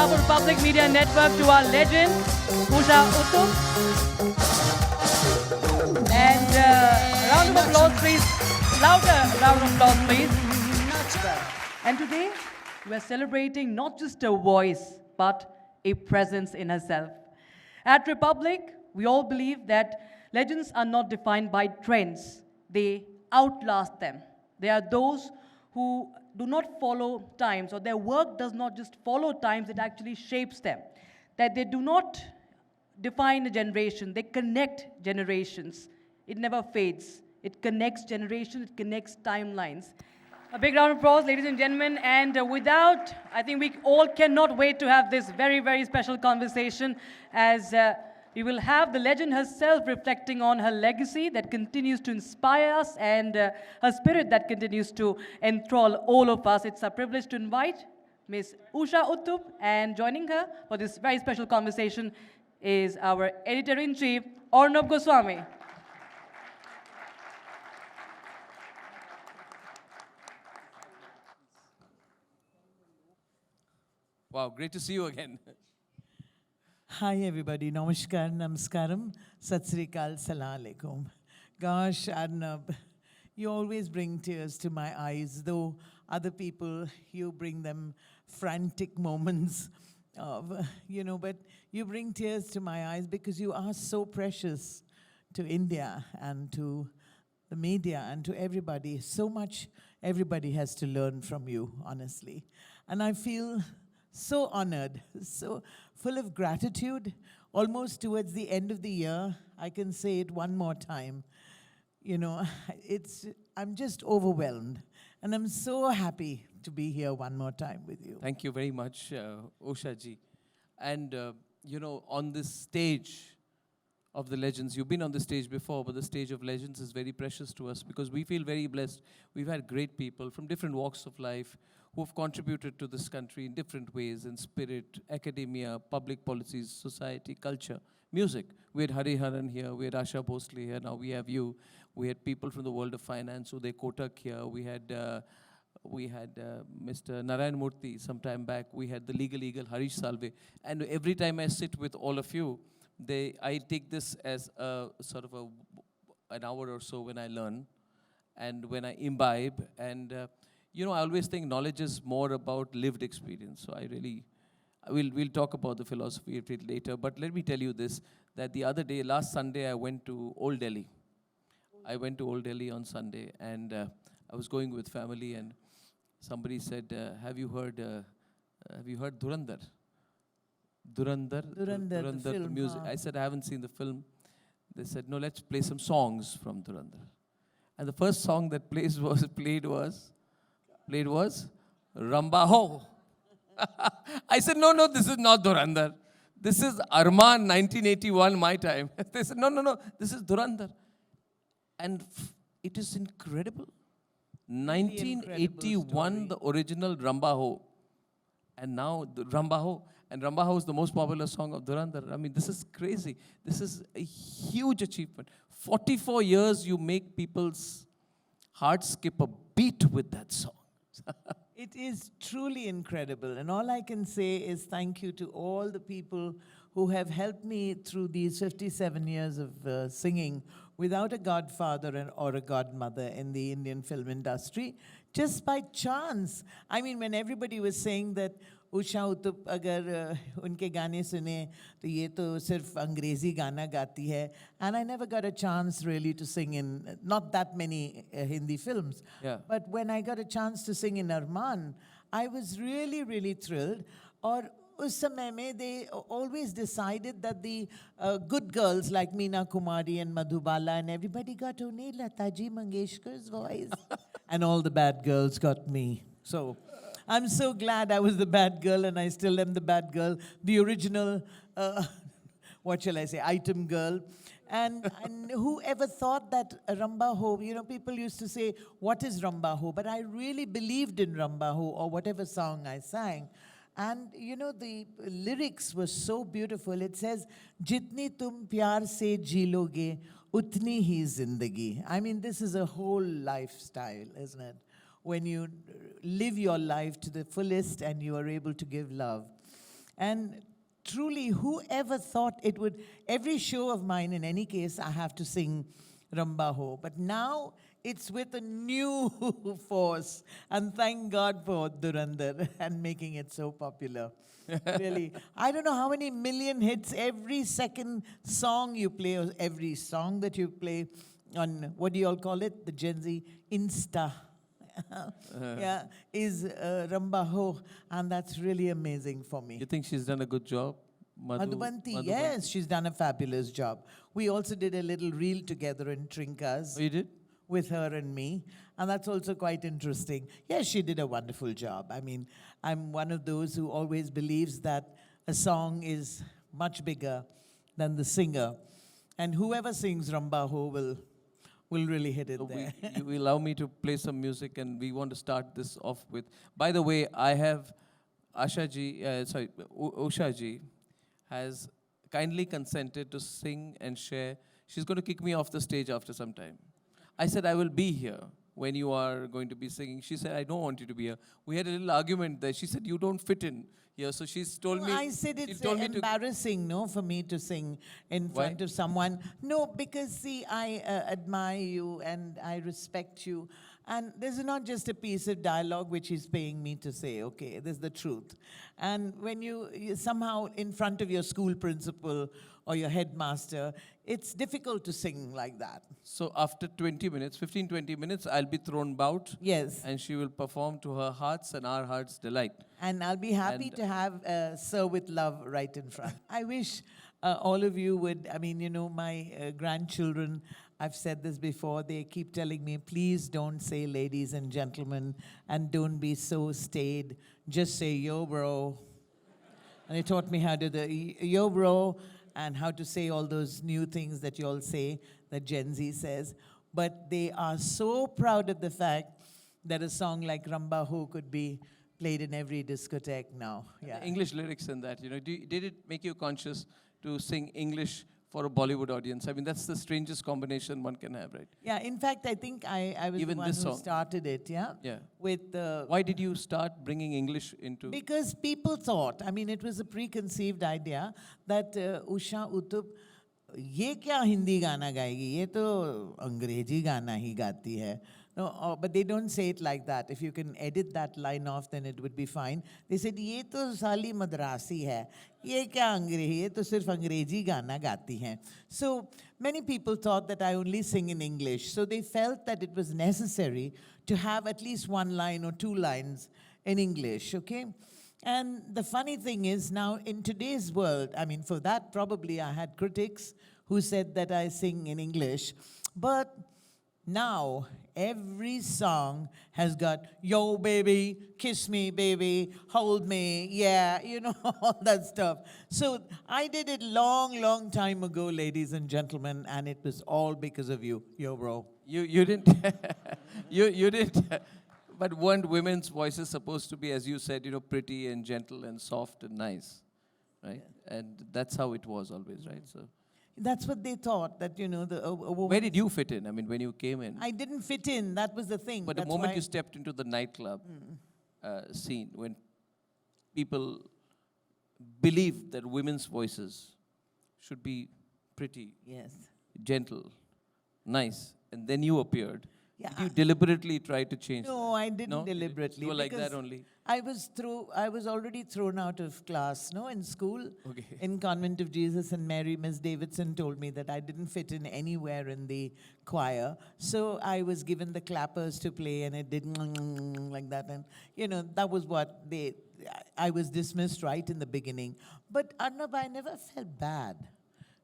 behalf of Public Media Network to our legend, Usha Uthup. And a round of applause, please. Louder round of applause, please. And today, we are celebrating not just a voice, but a presence in herself. At Republic, we all believe that legends are not defined by trends. They outlast them. They are those who do not follow times, or their work does not just follow times, it actually shapes them. That they do not define a generation, they connect generations. It never fades. It connects generations, it connects timelines. A big round of applause, ladies and gentlemen. And without, I think we all cannot wait to have this very, very special conversation as we will have the legend herself reflecting on her legacy that continues to inspire us and her spirit that continues to enthrall all of us. It's a privilege to invite Ms. Usha Uthup, and joining her for this very special conversation is our Editor-in-Chief, Arnab Goswami. Wow, great to see you again. Hi everybody, namaskar, namaskaram, sat sri akal, salam alaikum. Gosh, Arnab, you always bring tears to my eyes, though other people, you bring them frantic moments of, but you bring tears to my eyes because you are so precious to India and to the media and to everybody. So much everybody has to learn from you, honestly. And I feel so honored, so full of gratitude. Almost towards the end of the year, I can say it one more time. I'm just overwhelmed. And I'm so happy to be here one more time with you. Thank you very much, Usha ji. And, on this stage of the legends, you've been on the stage before, but the stage of legends is very precious to us because we feel very blessed. We've had great people from different walks of life who have contributed to this country in different ways, in spirit, academia, public policies, society, culture, music. We had Hariharan here, we had Asha Bhosle here, now we have you. We had people from the world of finance, Uday Kotak here. We had Mr. Narayan Murthy some time back. We had the legal eagle, Harish Salve. And every time I sit with all of you, I take this as a sort of an hour or so when I learn and when I imbibe. And I always think knowledge is more about lived experience. So we'll talk about the philosophy of it later. But let me tell you this, that the other day, last Sunday, I went to Old Delhi. I went to Old Delhi on Sunday, and I was going with family, and somebody said, have you heard Dhurandhar? Dhurandhar, the film, music. I said, I haven't seen the film. They said, no, let's play some songs from Dhurandhar. And the first song that played was Ramba Ho. I said, no, this is not Dhurandhar. This is Arman, 1981, my time. They said, no, this is Dhurandhar. And it is incredible. 1981, the original Ramba Ho. And now the Ramba Ho. And Ramba Ho is the most popular song of Dhurandhar. I mean, this is crazy. This is a huge achievement. 44 years you make people's hearts skip a beat with that song. It is truly incredible. And all I can say is thank you to all the people who have helped me through these 57 years of singing without a godfather or a godmother in the Indian film industry, just by chance. I mean, when everybody was saying that Usha Uthup, agar unke gaane sune, to ye to sirf Angrezi gana gaati hai. And I never got a chance really to sing in, not that many Hindi films. Yeah. But when I got a chance to sing in Arman, I was really, really thrilled. Or us samay mein, they always decided that the good girls like Meena Kumari and Madhubala and everybody got only Lataji Mangeshkar's voice. And all the bad girls got me. So I'm so glad I was the bad girl, and I still am the bad girl, the original, what shall I say, item girl. And whoever thought that Ramba Ho, people used to say, what is Ramba Ho? But I really believed in Ramba Ho, or whatever song I sang. And, the lyrics were so beautiful. It says, Jitni tum pyar se ji loge, utni hi zindagi. I mean, this is a whole lifestyle, isn't it? When you live your life to the fullest and you are able to give love. And truly, whoever thought it would, every show of mine, in any case, I have to sing Ramba Ho. But now it's with a new force. And thank God for Durandar and making it so popular. Really. I don't know how many million hits every second song you play, or every song that you play on, what do you all call it? The Gen Z Insta. Yeah, is Ramba Ho. And that's really amazing for me. You think she's done a good job? Madhubanti, yes, she's done a fabulous job. We also did a little reel together in Trinkas. Oh, you did? With her and me, and that's also quite interesting. Yes, she did a wonderful job. I mean, I'm one of those who always believes that a song is much bigger than the singer, and whoever sings Ramba Ho will really hit it So there. you allow me to play some music, and we want to start this off with. By the way, I have Usha ji has kindly consented to sing and share. She's going to kick me off the stage after some time. I said, I will be here when you are going to be singing. She said, I don't want you to be here. We had a little argument there. She said, you don't fit in here. So she's told me. I said she it's told me to. embarrassing, no, for me to sing in front of someone. No, because see, I admire you and I respect you. And this is not just a piece of dialogue which he's paying me to say, okay, this is the truth. And when you somehow in front of your school principal or your headmaster, it's difficult to sing like that. So after 20 minutes, 15, 20 minutes, I'll be thrown about. Yes. And she will perform to her heart's and our heart's delight. And I'll be happy to have Sir with Love right in front. I wish all of you would, I mean, you know, my grandchildren, I've said this before, they keep telling me, please don't say ladies and gentlemen, and don't be so staid. Just say yo, bro. And they taught me how to do yo, bro, and how to say all those new things that you all say, that Gen Z says. But they are so proud of the fact that a song like Ramba Ho could be played in every discotheque now. Yeah. English lyrics in that, you know, did it make you conscious to sing English for a Bollywood audience? I mean, that's the strangest combination one can have, right? Yeah, in fact, I think I was Even the one this who song. started it, yeah? Yeah. With Why did you start bringing English into? Because people thought, I mean, it was a preconceived idea that Usha Uthup, ये क्या हिंदी गाना गाएगी? ये तो अंग्रेजी गाना ही गाती है. No, but they don't say it like that. If you can edit that line off, then it would be fine. They said, ये तो साली मद्रासी है. ये क्या अंग्रेजी? ये तो सिर्फ अंग्रेजी गाना गाती हैं. So many people thought that I only sing in English. So they felt that it was necessary to have at least one line or two lines in English, okay? And the funny thing is now in today's world, I mean, for that probably I had critics who said that I sing in English. But now, every song has got, yo, baby, kiss me, baby, hold me, yeah, you know, all that stuff. So I did it long time ago, ladies and gentlemen, and it was all because of you. Yo, bro. You didn't, you didn't, but weren't women's voices supposed to be, as you said, you know, pretty and gentle and soft and nice, right? Yeah. And that's how it was always, right? So. That's what they thought, that, you know, a woman. Where did you fit in? I mean, when you came in. I didn't fit in, that was the thing. But the moment you stepped into the nightclub scene, when people believe that women's voices should be pretty, yes, gentle, nice, and then you appeared. Yeah, Did you deliberately try to change that? No, I didn't deliberately. You were like that because only? I was already thrown out of class, no, in school. Okay. In Convent of Jesus and Mary, Miss Davidson told me that I didn't fit in anywhere in the choir. So I was given the clappers to play, and it did like that. And, you know, that was what I was dismissed right in the beginning. But Arnab, I never felt bad.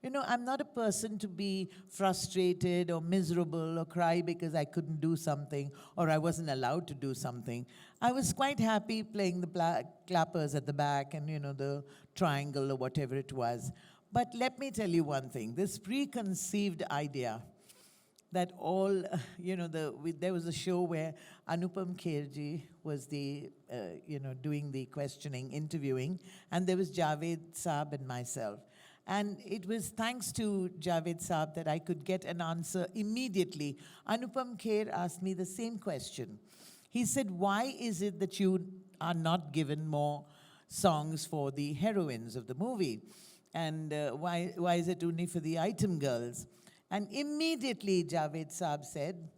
You know, I'm not a person to be frustrated or miserable or cry because I couldn't do something or I wasn't allowed to do something. I was quite happy playing the clappers at the back and, you know, the triangle or whatever it was. But let me tell you one thing. This preconceived idea that all, you know, there was a show where Anupam Kherji was doing the questioning, interviewing, and there was Javed Saab and myself. And it was thanks to Javed Saab that I could get an answer immediately. Anupam Kher asked me the same question. He said, why is it that you are not given more songs for the heroines of the movie. And why is it only for the item girls? And immediately Javed Saab said,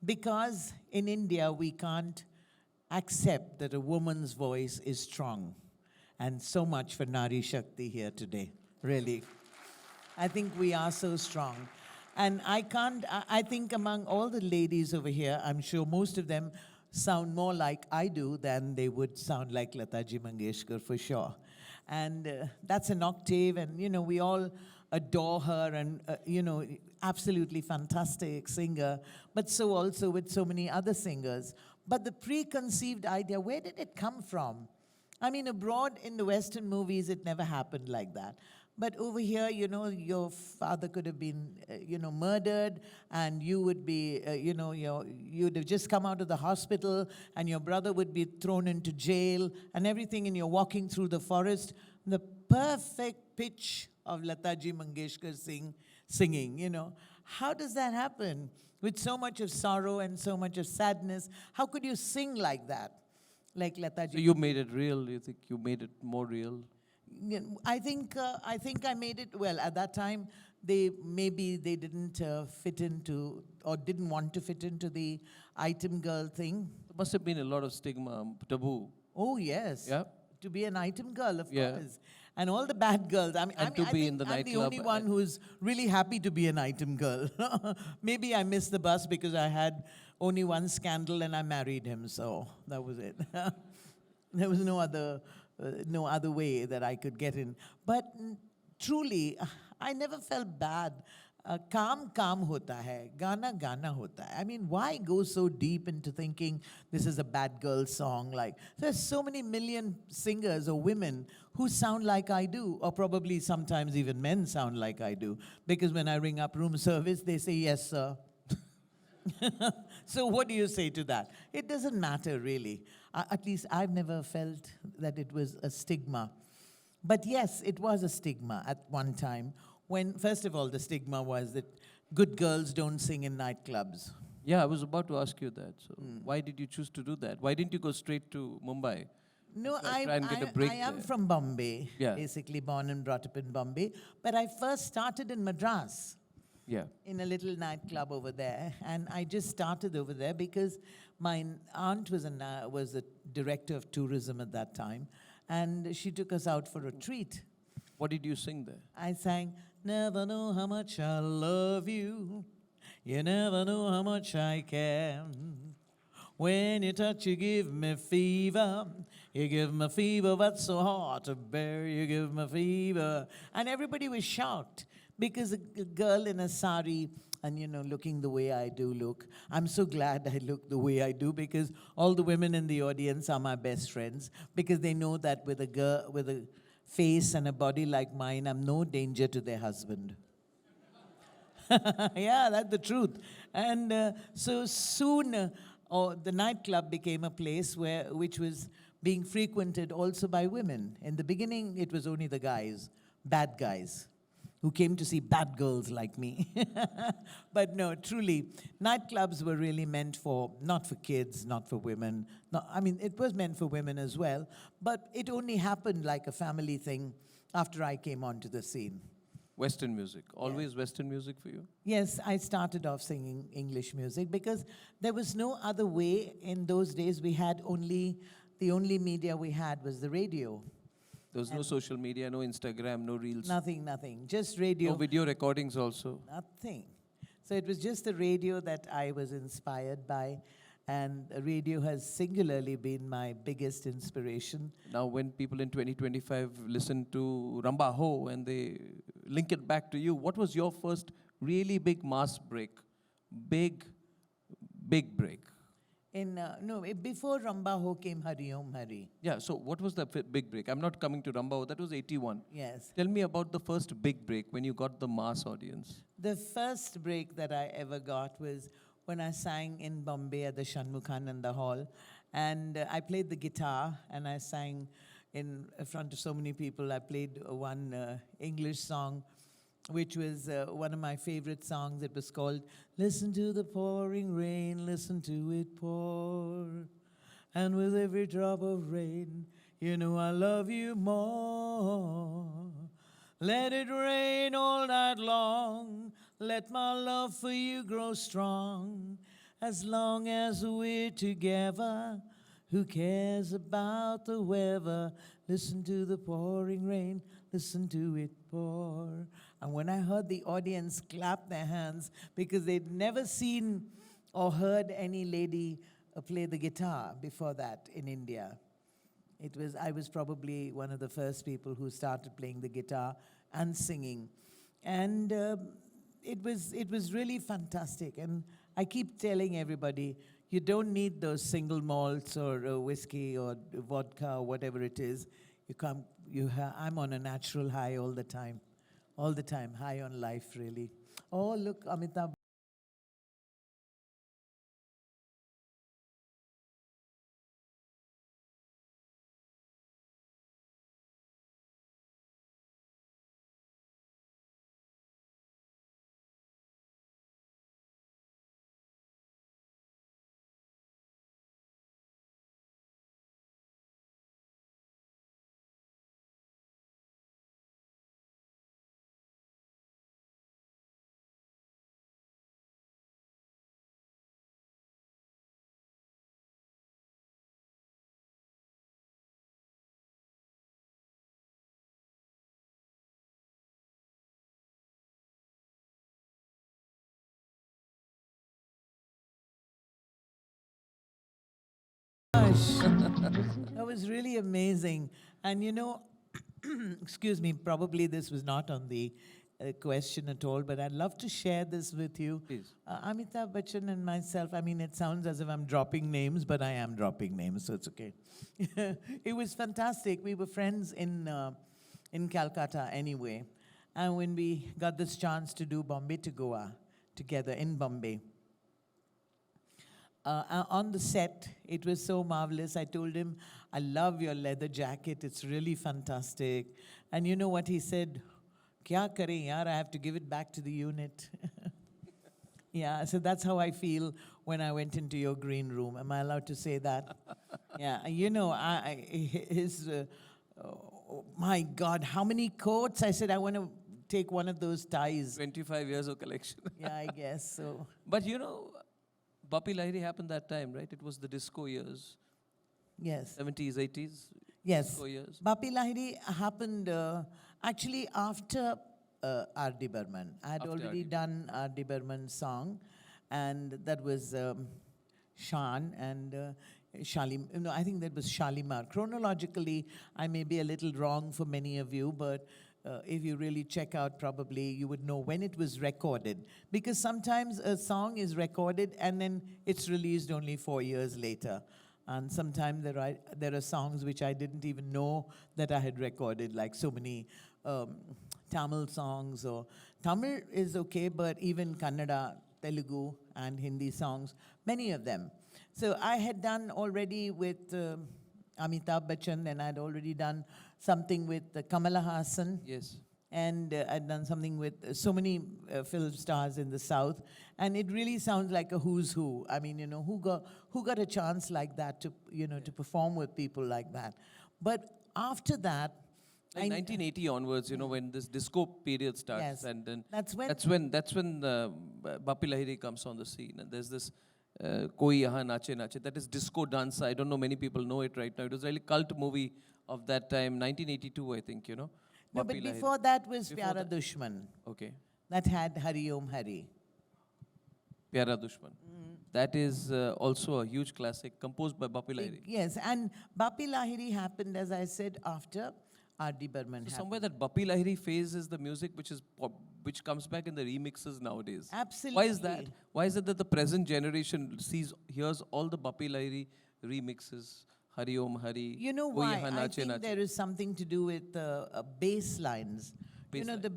because in India we can't accept that a woman's voice is strong. And so much for Nari Shakti here today, really. I think we are so strong. And I think among all the ladies over here, I'm sure most of them sound more like I do than they would sound like Lataji Mangeshkar for sure. And that's an octave, and we all adore her, and absolutely fantastic singer, but so also with so many other singers. But the preconceived idea, where did it come from? I mean, abroad in the Western movies, it never happened like that. But over here, your father could have been, murdered, and you would be, you'd have just come out of the hospital, and your brother would be thrown into jail, and everything, and you're walking through the forest. The perfect pitch of Lataji Mangeshkar singing, How does that happen? With so much of sorrow and so much of sadness, how could you sing like that? Like Lataji. So you made it real. You think you made it more real? I think I made it well. At that time, they didn't fit into, or didn't want to fit into the item girl thing. There must have been a lot of stigma, taboo. Oh yes. Yeah. To be an item girl, of Yeah. course. And all the bad girls. I be in the I'm the nightclub only one who's really happy to be an item girl. Maybe I missed the bus because I had only one scandal and I married him, so that was it. There was no other way that I could get in. But truly, I never felt bad. Kaam hota hai, gana hota hai. I mean, why go so deep into thinking this is a bad girl song? Like, there's so many million singers or women who sound like I do, or probably sometimes even men sound like I do. Because when I ring up room service, they say, yes, sir. So what do you say to that? It doesn't matter, really. At least I've never felt that it was a stigma. But yes, it was a stigma at one time. When, first of all, the stigma was that good girls don't sing in nightclubs. Yeah, I was about to ask you that. So why did you choose to do that? Why didn't you go straight to Mumbai? No, Try and get a break I am there. from Bombay, Yeah. basically born and brought up in Bombay. But I first started in Madras, Yeah. in a little nightclub over there. And I just started over there because my aunt was a director of tourism at that time. And she took us out for a treat. What did you sing there? I sang, never know how much I love you. You never know how much I care. When you touch, you give me fever. You give me fever that's so hard to bear. You give me fever. And everybody was shocked because a girl in a sari and, looking the way I do look. I'm so glad I look the way I do because all the women in the audience are my best friends because they know that with a girl, with a face and a body like mine, I'm no danger to their husband. Yeah, that's the truth. And so soon, the nightclub became a place which was being frequented also by women. In the beginning, it was only the guys, bad guys, who came to see bad girls like me. But no, truly, nightclubs were really meant for, not for kids, not for women. It was meant for women as well, but it only happened like a family thing after I came onto the scene. Western music. Always Western music for you? Yes, I started off singing English music because there was no other way. In those days, the only media we had was the radio. There was no social media, no Instagram, no reels. Nothing. Just radio. No video recordings also. Nothing. So it was just the radio that I was inspired by. And radio has singularly been my biggest inspiration. Now when people in 2025 listen to Ramba Ho and they link it back to you, what was your first really big mass break? Big break. Before Ramba Ho came Hari Om Hari. Yeah, so what was the big break? I'm not coming to Ramba Ho, that was 81. Yes. Tell me about the first big break when you got the mass audience. The first break that I ever got was when I sang in Bombay at the Shanmukhananda Hall. And I played the guitar and I sang in front of so many people. I played one English song, which was one of my favorite songs. It was called, Listen to the pouring rain, listen to it pour. And with every drop of rain, You know I love you more. Let it rain all night long. Let my love for you grow strong. As long as we're together, who cares about the weather? Listen to the pouring rain, listen to it pour. And when I heard the audience clap their hands, because they'd never seen or heard any lady play the guitar before that in India. I was probably one of the first people who started playing the guitar and singing. And it was really fantastic. And I keep telling everybody, you don't need those single malts or whiskey or vodka or whatever it is. I'm on a natural high all the time, high on life, really. Oh, look, Amitabh. Gosh, that was really amazing. And you know, excuse me, probably this was not on the question at all, but I'd love to share this with you. Please. Amitabh Bachchan and myself, I mean, it sounds as if I'm dropping names, but I am dropping names, so it's okay. It was fantastic. We were friends in Calcutta anyway. And when we got this chance to do Bombay to Goa together in Bombay, on the set, it was so marvelous. I told him, I love your leather jacket. It's really fantastic. And you know what he said? Kya kare yaar, I have to give it back to the unit. Yeah, so that's how I feel when I went into your green room. Am I allowed to say that? Yeah, you know, my God, how many coats? I said, I want to take one of those ties. 25 years of collection. Yeah, I guess so. But you know, Bapi Lahiri happened that time, right? It was the disco years. Yes. 70s, 80s. Yes. Disco years. Bapi Lahiri happened actually after R.D. Burman. I had After already R.D. done R.D. Burman's song, and that was Shan and Shalim. No, I think that was Shalimar. Chronologically, I may be a little wrong for many of you, but if you really check out, probably you would know when it was recorded. Because sometimes a song is recorded and then it's released only 4 years later. And sometimes there are songs which I didn't even know that I had recorded, like so many Tamil songs. Or Tamil is okay, but even Kannada, Telugu, and Hindi songs, many of them. So I had done already with Amitabh Bachchan, and I'd already done something with Kamala Hassan. Yes. And I'd done something with so many film stars in the South. And it really sounds like a who's who. I mean, you know, who got a chance like that to, you know, to perform with people like that. But after that, Like 1980 onwards, you know, when this disco period starts, Yes. and then That's when- that's when Bapi Lahiri comes on the scene, and there's this Koi Yahan Nache Nache, that is disco dance. I don't know many people know it right now. It was a really cult movie of that time, 1982, I think, you know. no, Bapi but Lahiri. before that was Before Pyara that- Dushman. Okay. That had Hari Om Hari. Pyara Dushman. That is also a huge classic, composed by Bapi Lahiri. Yes, and Bapi Lahiri happened, as I said, after R.D. Burman So happened. somewhere that Bapi Lahiri phase is the music which comes back in the remixes nowadays. Absolutely. Why is that? Why is it that the present generation hears all the Bapi Lahiri remixes, Hari Om Hari, You know Koi why? Yahan I Nache think Nache? there is something to do with bass lines. You Bass know, line. the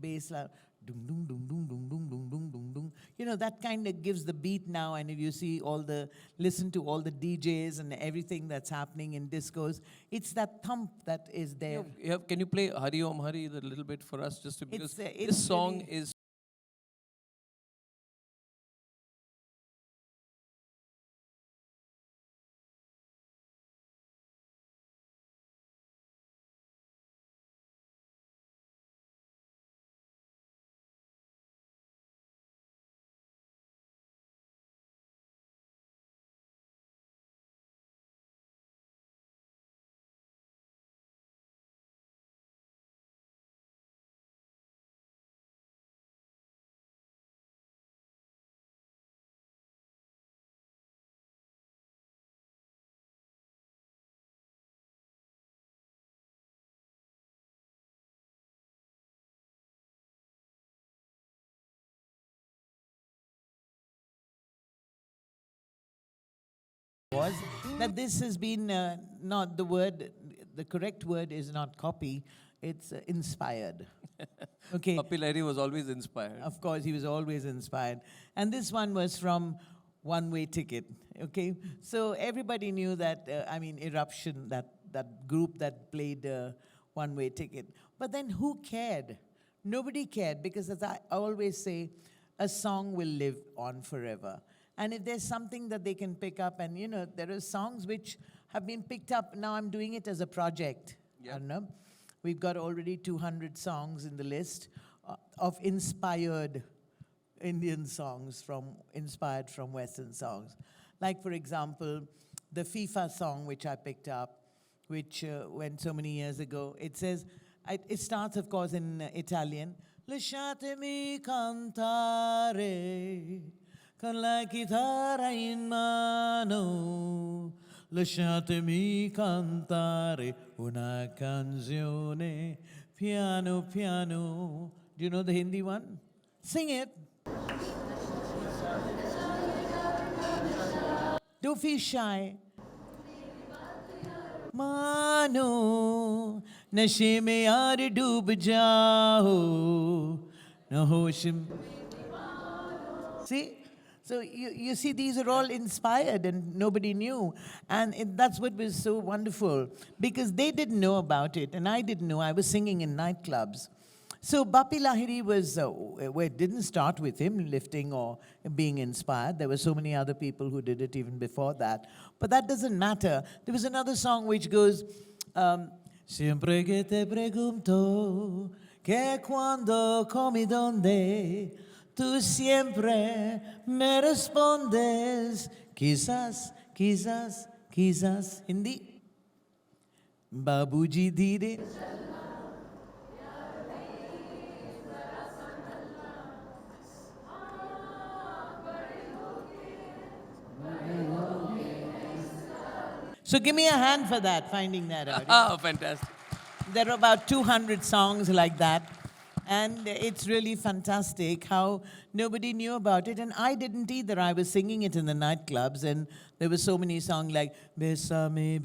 bass line. Dung, dung, dung, dung, dung, dung, dung, dung, dung, dung. You know, that kind of gives the beat now. And if you see listen to all the DJs and everything that's happening in discos, it's that thump that is there. Can you play Hari Om Hari a little bit for us? Just to, because it's this song really- is was that this has been not the correct word is not copy, it's inspired. Okay. Pappi was always inspired. Of course, he was always inspired. And this one was from One Way Ticket, okay? So everybody knew that, Eruption, that group that played One Way Ticket. But then who cared? Nobody cared, because as I always say, a song will live on forever. And if there's something that they can pick up, and there are songs which have been picked up, now I'm doing it as a project, Arnab. We've got already 200 songs in the list of inspired Indian songs inspired from Western songs. Like, for example, the FIFA song which I picked up, which went so many years ago. It says, it starts, of course, in Italian. Lasciatemi cantare con la chitarra in mano. Lasciatemi cantare una canzone piano piano. Do you know the Hindi one? Sing it. Don't feel shy. Mano, नशे में यार डूब जाओ, न होश में. See? So you see, these are all inspired and nobody knew. And that's what was so wonderful, because they didn't know about it and I didn't know. I was singing in nightclubs. So Bappi Lahiri was, it didn't start with him lifting or being inspired. There were so many other people who did it even before that. But that doesn't matter. There was another song which goes, Siempre que te pregunto que cuando, como y dónde, tú siempre me respondes, quizás, quizás, quizás. Hindi? Babuji dhire. So give me a hand for that, finding that out. Oh, fantastic. There are about 200 songs like that. And it's really fantastic how nobody knew about it. And I didn't either. I was singing it in the nightclubs. And there were so many songs like, Besame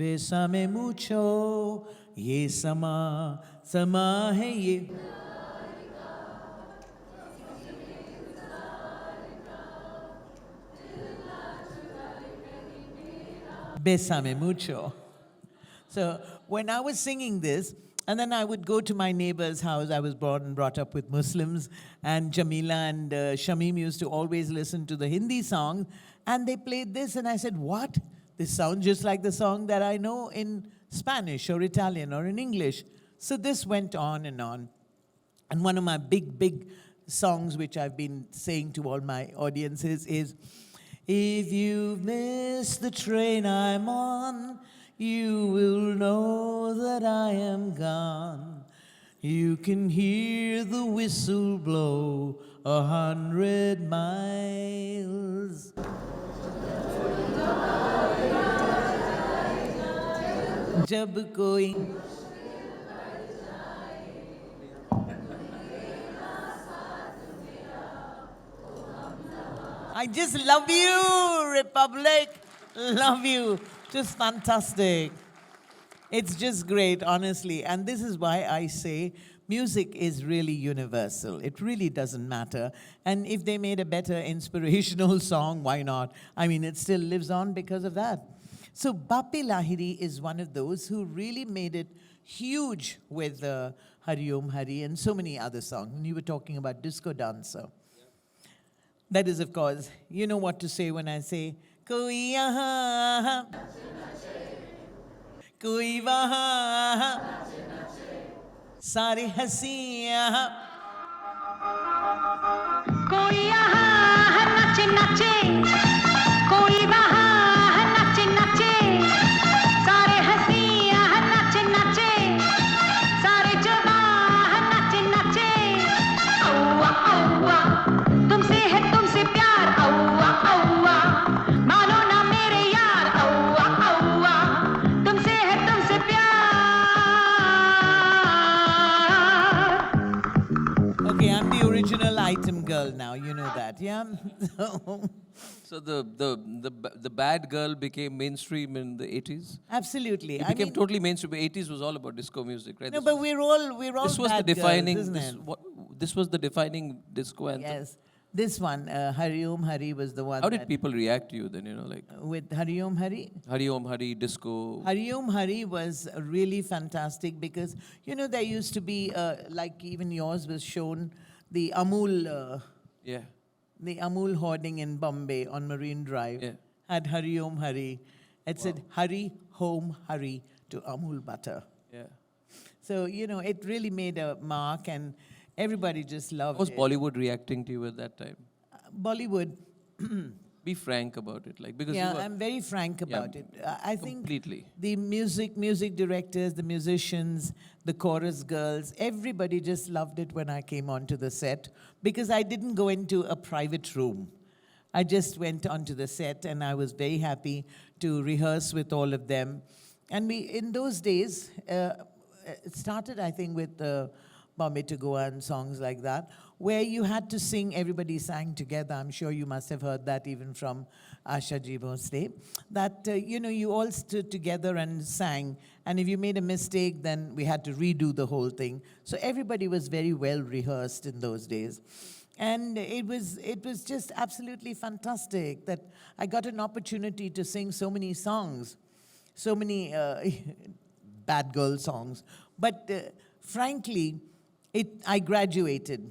mucho, ye sama, sama hai ye. Besame mucho. So when I was singing this, and then I would go to my neighbor's house. I was born and brought up with Muslims, and Jamila and Shamim used to always listen to the Hindi song, and they played this, and I said, what? This sounds just like the song that I know in Spanish or Italian or in English. So this went on. And one of my big songs, which I've been saying to all my audiences, is, if you've missed the train I'm on, you will know that I am gone. You can hear the whistle blow 100 miles. Jab koi I just love you, Republic. Love you. Just fantastic. It's just great, honestly. And this is why I say music is really universal. It really doesn't matter. And if they made a better inspirational song, why not? I mean, it still lives on because of that. So Bappi Lahiri is one of those who really made it huge with Hari Om Hari and so many other songs. And you were talking about Disco Dancer. That is, of course, you know what to say when I say, Koi yahan, koi wahan, sare hasi yahan. Koi yahan nache nache, koi wahan nache nache, sare hasi yahan nache nache, sare jawan nache nache. Aua aua, tumse hai tumse pyar. Aua aua, mano na mere yaar. Aua aua, tumse hai tumse pyar. Okay, I'm the original item girl now, you know that, yeah? So the bad girl became mainstream in the 80s? Absolutely. It became totally mainstream. 80s was all about disco music, right? No, but we're all This was the bad girls, defining. isn't it? This was the defining disco anthem. Yes. This one, Hari Om Hari was the one. How did that- people react to you then? You know, like with Hari Om Hari? Hari Om Hari disco. Hari Om Hari was really fantastic because, you know, there used to be, like even yours was shown, the Amul, Yeah. the Amul hoarding in Bombay on Marine Drive Yeah. had Hari Om Hari. It said Hari Home Hari to Amul butter. Yeah. So, you know, it really made a mark and everybody just loved How was it. Bollywood reacting to you at that time? Bollywood, Be frank about it, like because yeah, you were I'm very frank about it. I think completely. the music directors, the musicians, the chorus girls, everybody just loved it when I came onto the set because I didn't go into a private room. I just went onto the set and I was very happy to rehearse with all of them. And in those days, it started, I think, with Bombay to Goa and songs like that, where you had to sing, everybody sang together. I'm sure you must have heard that even from Asha Ji Bhosle, that, you know, you all stood together and sang. And if you made a mistake, then we had to redo the whole thing. So everybody was very well rehearsed in those days. And it was just absolutely fantastic that I got an opportunity to sing so many songs, so many bad girl songs. But frankly, I graduated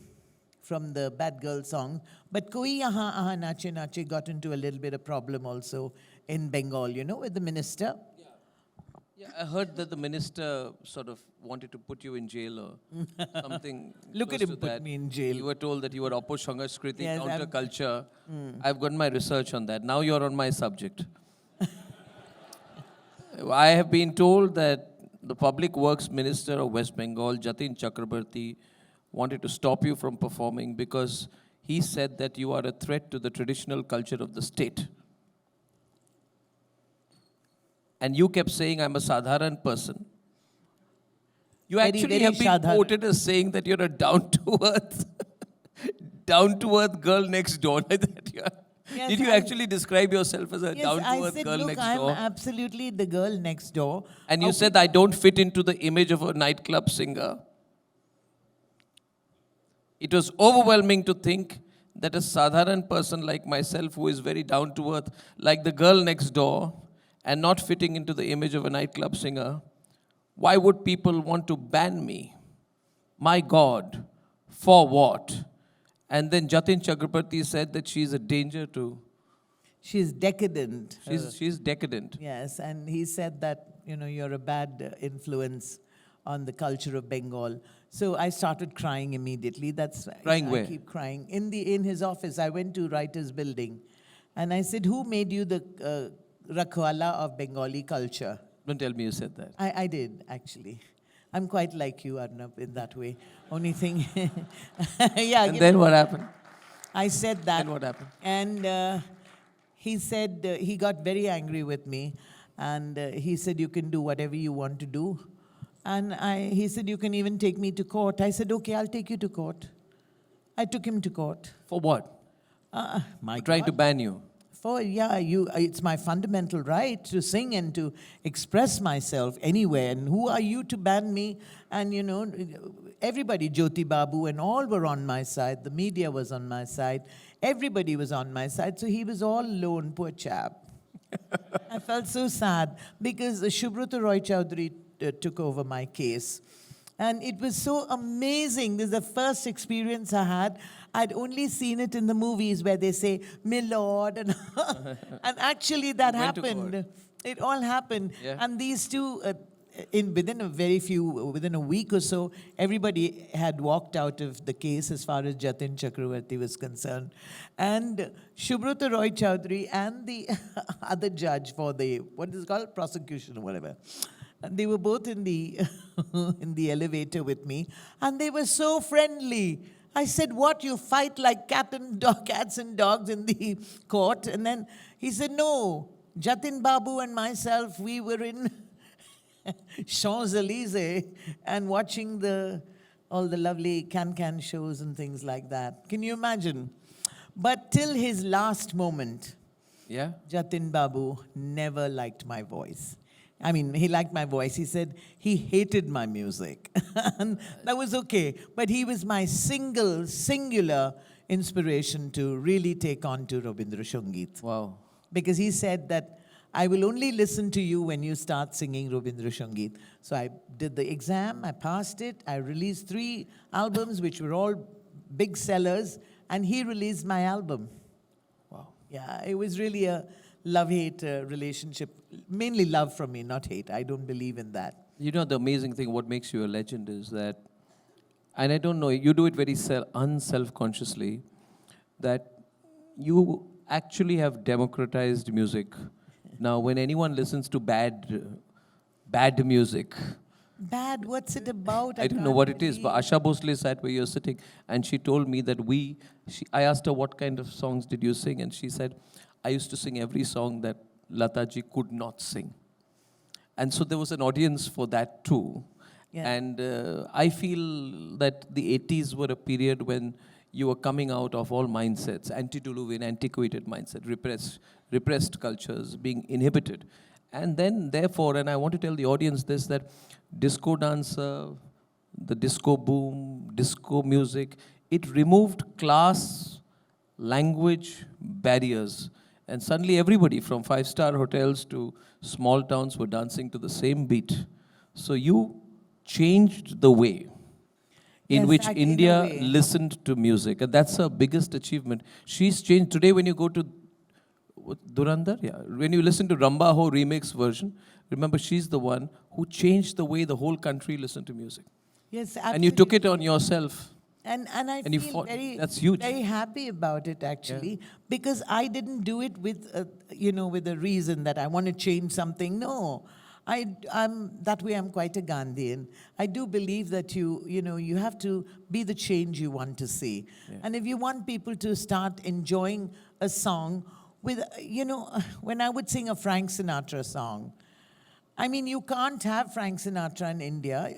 from the bad girl song. But Koi Aha Aha Nache Nache got into a little bit of problem also in Bengal, you know, with the minister. Yeah, I heard that the minister sort of wanted to put you in jail or something. Look at close him to put that. me in jail. You were told that you were Oposangaskriti, Yes, I'm- counterculture. I've got my research on that. Now you're on my subject. I have been told that the Public Works Minister of West Bengal, Jatin Chakrabarti, wanted to stop you from performing because he said that you are a threat to the traditional culture of the state. And you kept saying, I'm a sadharan person. You Very, actually very have been sadharan. quoted as saying that you're a down-to-earth, down-to-earth girl next door. Like that you are. Yes, Did you I- actually describe yourself as a Yes, I down-to-earth said, girl look, next I'm door? absolutely the girl next door. And you said, I don't fit into the image of a nightclub singer. It was overwhelming to think that a sadharan person like myself, who is very down to earth, like the girl next door, and not fitting into the image of a nightclub singer, why would people want to ban me? My God, for what? And then Jatin Chakrabarti said that she's a danger to. She's decadent. She's decadent. Yes, and he said that, you know, you're a bad influence on the culture of Bengal. So I started crying immediately. That's Crying I where? keep crying. In his office, I went to writer's building. And I said, who made you the Rakhwala of Bengali culture? Don't tell me you said that. I did, actually. I'm quite like you, Arnab, in that way. Only thing, yeah. And then what happened? I said that. Then what happened? And he said, he got very angry with me. And he said, you can do whatever you want to do. And he said, you can even take me to court. I said, okay, I'll take you to court. I took him to court. For what? My Trying to God. ban you. It's my fundamental right to sing and to express myself anywhere. And who are you to ban me? And, you know, everybody, Jyoti Babu and all were on my side. The media was on my side. Everybody was on my side. So he was all alone, poor chap. I felt so sad because Shubhrata Roy Chowdhury took over my case. And it was so amazing. This is the first experience I had. I'd only seen it in the movies where they say, "My Lord," and, and actually that You went to happened. court. It all happened. Yeah. And these two, within a week or so, everybody had walked out of the case as far as Jatin Chakravarti was concerned. And Shubhrata Roy Chowdhury and the other judge for the, what is it called, prosecution or whatever, and they were both in the in the elevator with me, and they were so friendly. I said, what, you fight like cats and dogs in the court? And then he said, no, Jatin Babu and myself, we were in Champs-Élysées and watching all the lovely can shows and things like that. Can you imagine? But till his last moment, Yeah? Jatin Babu never liked my voice. I mean, he liked my voice. He said he hated my music. And that was okay. But he was my singular inspiration to really take on to Rabindra Sangeet. Wow. Because he said that I will only listen to you when you start singing Rabindra Sangeet. So I did the exam, I passed it, I released 3 albums which were all big sellers, and he released my album. Wow. Yeah, it was really a love-hate relationship. Mainly love from me, not hate. I don't believe in that. You know, the amazing thing, what makes you a legend is that, and I don't know, you do it very unself-consciously, that you actually have democratized music. Now, when anyone listens to bad music, Bad, what's it about? I don't know can't what it is, but believe. Asha Bhosle sat where you're sitting, and she told me that I asked her, what kind of songs did you sing? And she said, I used to sing every song that Lataji could not sing. And so there was an audience for that too. Yeah. And I feel that the 80s were a period when you were coming out of all mindsets, antediluvian, antiquated mindset, repressed cultures being inhibited. And then, therefore, and I want to tell the audience this, that disco dancer, the disco boom, disco music, it removed class, language, barriers. And suddenly everybody from 5-star hotels to small towns were dancing to the same beat. So you changed the way in Yes, which in a India way. listened to music. And that's her biggest achievement. She's changed. Today when you go to Durandar, yeah. When you listen to Ramba Ho remix version, remember she's the one who changed the way the whole country listened to music. Yes, And you took absolutely. it on yourself. And I And you feel fought- very, that's huge. very happy about it actually, because I didn't do it with, with a reason that I want to change something. No, I'm that way. I'm quite a Gandhian. I do believe that you have to be the change you want to see, and if you want people to start enjoying a song with, when I would sing a Frank Sinatra song. I mean, you can't have Frank Sinatra in India.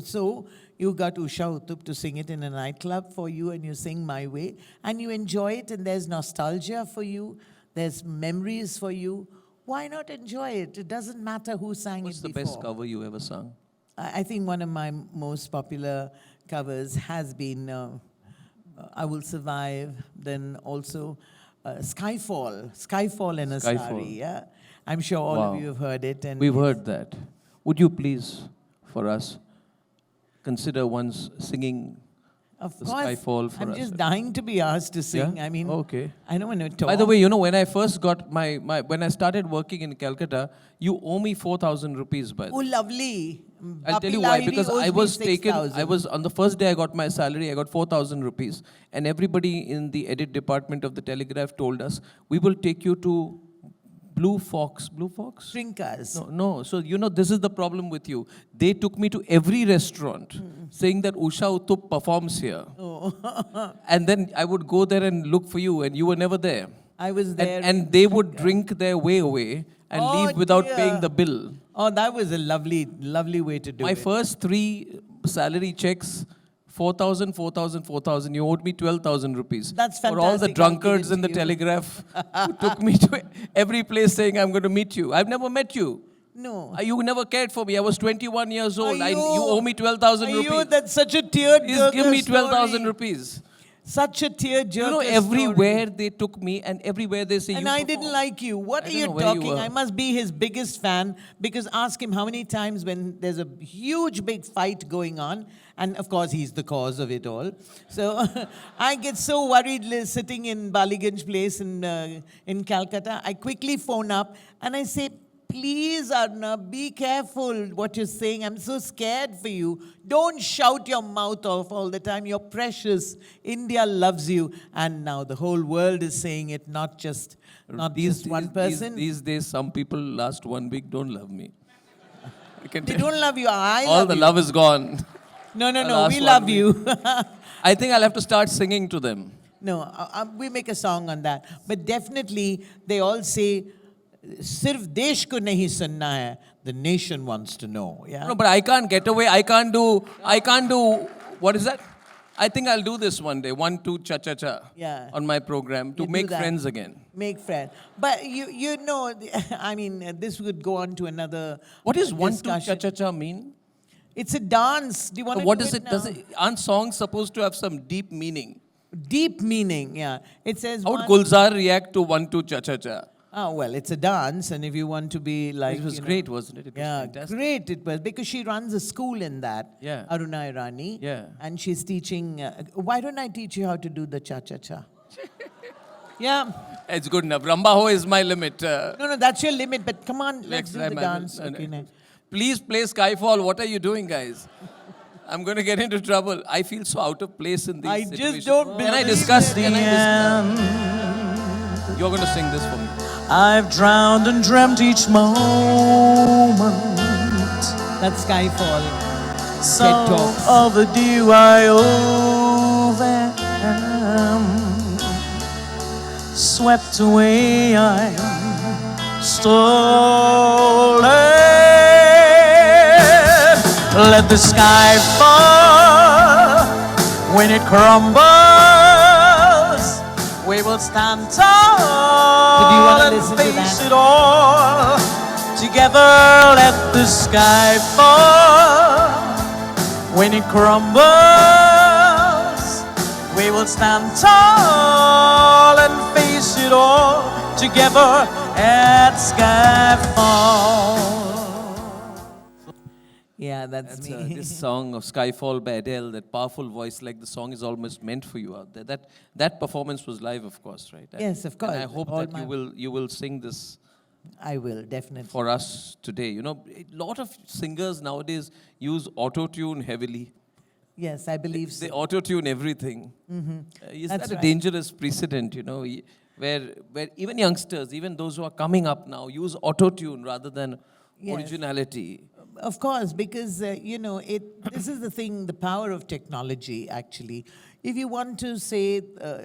So you got Usha Uthup to sing it in a nightclub for you, and you sing My Way, and you enjoy it, and there's nostalgia for you, there's memories for you. Why not enjoy it? It doesn't matter who sang What's it the before. best cover you ever sung? I think one of my most popular covers has been I Will Survive, then also Skyfall in a Skyfall. Sari, yeah? I'm sure all Wow. of you have heard it. And We've heard that. Would you please, for us, consider once singing Of the course, Skyfall for I'm us? just dying to be asked to sing. Yeah? I mean, Okay. I don't want to talk. By the way, when I first got when I started working in Calcutta, you owe me 4,000 rupees, by the Oh, way. lovely. I'll tell you Bapi why. Lahiri Because owes I me was taken, 6,000. on the first day I got my salary, I got 4,000 rupees. And everybody in the edit department of the Telegraph told us, we will take you to Blue Fox? Shrinkas. No. So, this is the problem with you. They took me to every restaurant saying that Usha Uthup performs here. And then I would go there and look for you, and you were never there. I was there. And they would drink their way away and Oh, leave without dear. paying the bill. Oh, that was a lovely, lovely way to do My it. first 3 salary checks, 4,000, 4,000, 4,000. You owed me 12,000 rupees. That's For all the fantastic. I'll drunkards give it in the to you. Telegraph who took me to every place saying, I'm going to meet you. I've never met you. No. You never cared for me. I was 21 years old. You Ayyo. owe me 12,000 Ayyo, rupees. that's such a tearjerker Please give me 12,000 story. rupees. Such a tearjerker Everywhere story. they took me and everywhere they say, And you I perform. didn't like you. What I are don't you know where you talking? were. I must be his biggest fan, because ask him how many times when there's a huge big fight going on, and of course he's the cause of it all. So I get so worried sitting in Baliganj place in Calcutta. I quickly phone up and I say, please, Arnab, be careful what you're saying. I'm so scared for you. Don't shout your mouth off all the time. You're precious. India loves you. And now the whole world is saying it, not just one person. These days, some people last 1 week don't love me. I can They tell. don't love you. I All love the you. love is gone. No, the we last 1 love week. you. I think I'll have to start singing to them. No, we make a song on that. But definitely, they all say, "Sirf desh ko nahi sunna hai. The nation wants to know." Yeah. No, but I can't get away. I can't do, what is that? I think I'll do this one day. 1, 2, cha cha cha. Yeah. On my program to You do make that. friends again. Make friends. But you know, I mean, this would go on to another What does 1, 2, cha discussion. cha cha mean? It's a dance. Do you want to What do does it? now? Aren't songs supposed to have some deep meaning? Deep meaning, yeah. It says How would one- Gulzar react to 1, 2, cha cha cha? Oh, well, it's a dance, and if you want to be like... It was you know- great, wasn't it? It was Yeah, fantastic. great it was, because she runs a school in that, Yeah. Aruna Irani. Yeah. And she's teaching... why don't I teach you how to do the cha-cha-cha? Yeah. It's good enough. Ramba Ho is my limit. No, that's your limit, but come on, let's Next do time the I will- dance. Okay, next. Please play Skyfall. What are you doing, guys? I'm going to get into trouble. I feel so out of place in these I situations. just don't Can I believe discuss? it. Can I discuss? You're going to sing this for me. I've drowned and dreamt each moment. That's Skyfall. Some Talks. of the dew I owe them. Swept away, I'm stolen. Let the sky fall. When it crumbles, we will stand tall So do you wanna and listen to face that? it all. Together, let the sky fall. When it crumbles, we will stand tall and face it all. Together at Skyfall. Yeah, that's That's, me. this song of Skyfall by Adele, that powerful voice, like the song is almost meant for you out there. That performance was live, of course, right? Yes, of course. And I hope All that my- you will sing this I will, definitely. for us today. You know, a lot of singers nowadays use auto-tune heavily. Yes, I believe so. They auto-tune everything. Is That's that a right. dangerous precedent, you know, where even youngsters, even those who are coming up now, use auto-tune rather than Yes. originality? Of course, because, this is the thing, the power of technology, actually. If you want to say,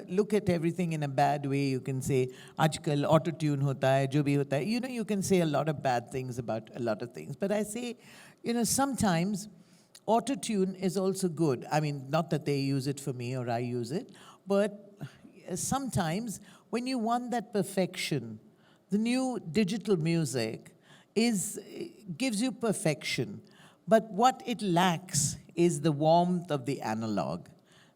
look at everything in a bad way, you can say, aajkal auto-tune hota hai, jo bhi hota hai. You know, you can say a lot of bad things about a lot of things. But I say, sometimes auto-tune is also good. I mean, not that they use it for me or I use it, but sometimes when you want that perfection, the new digital music gives you perfection. But what it lacks is the warmth of the analog.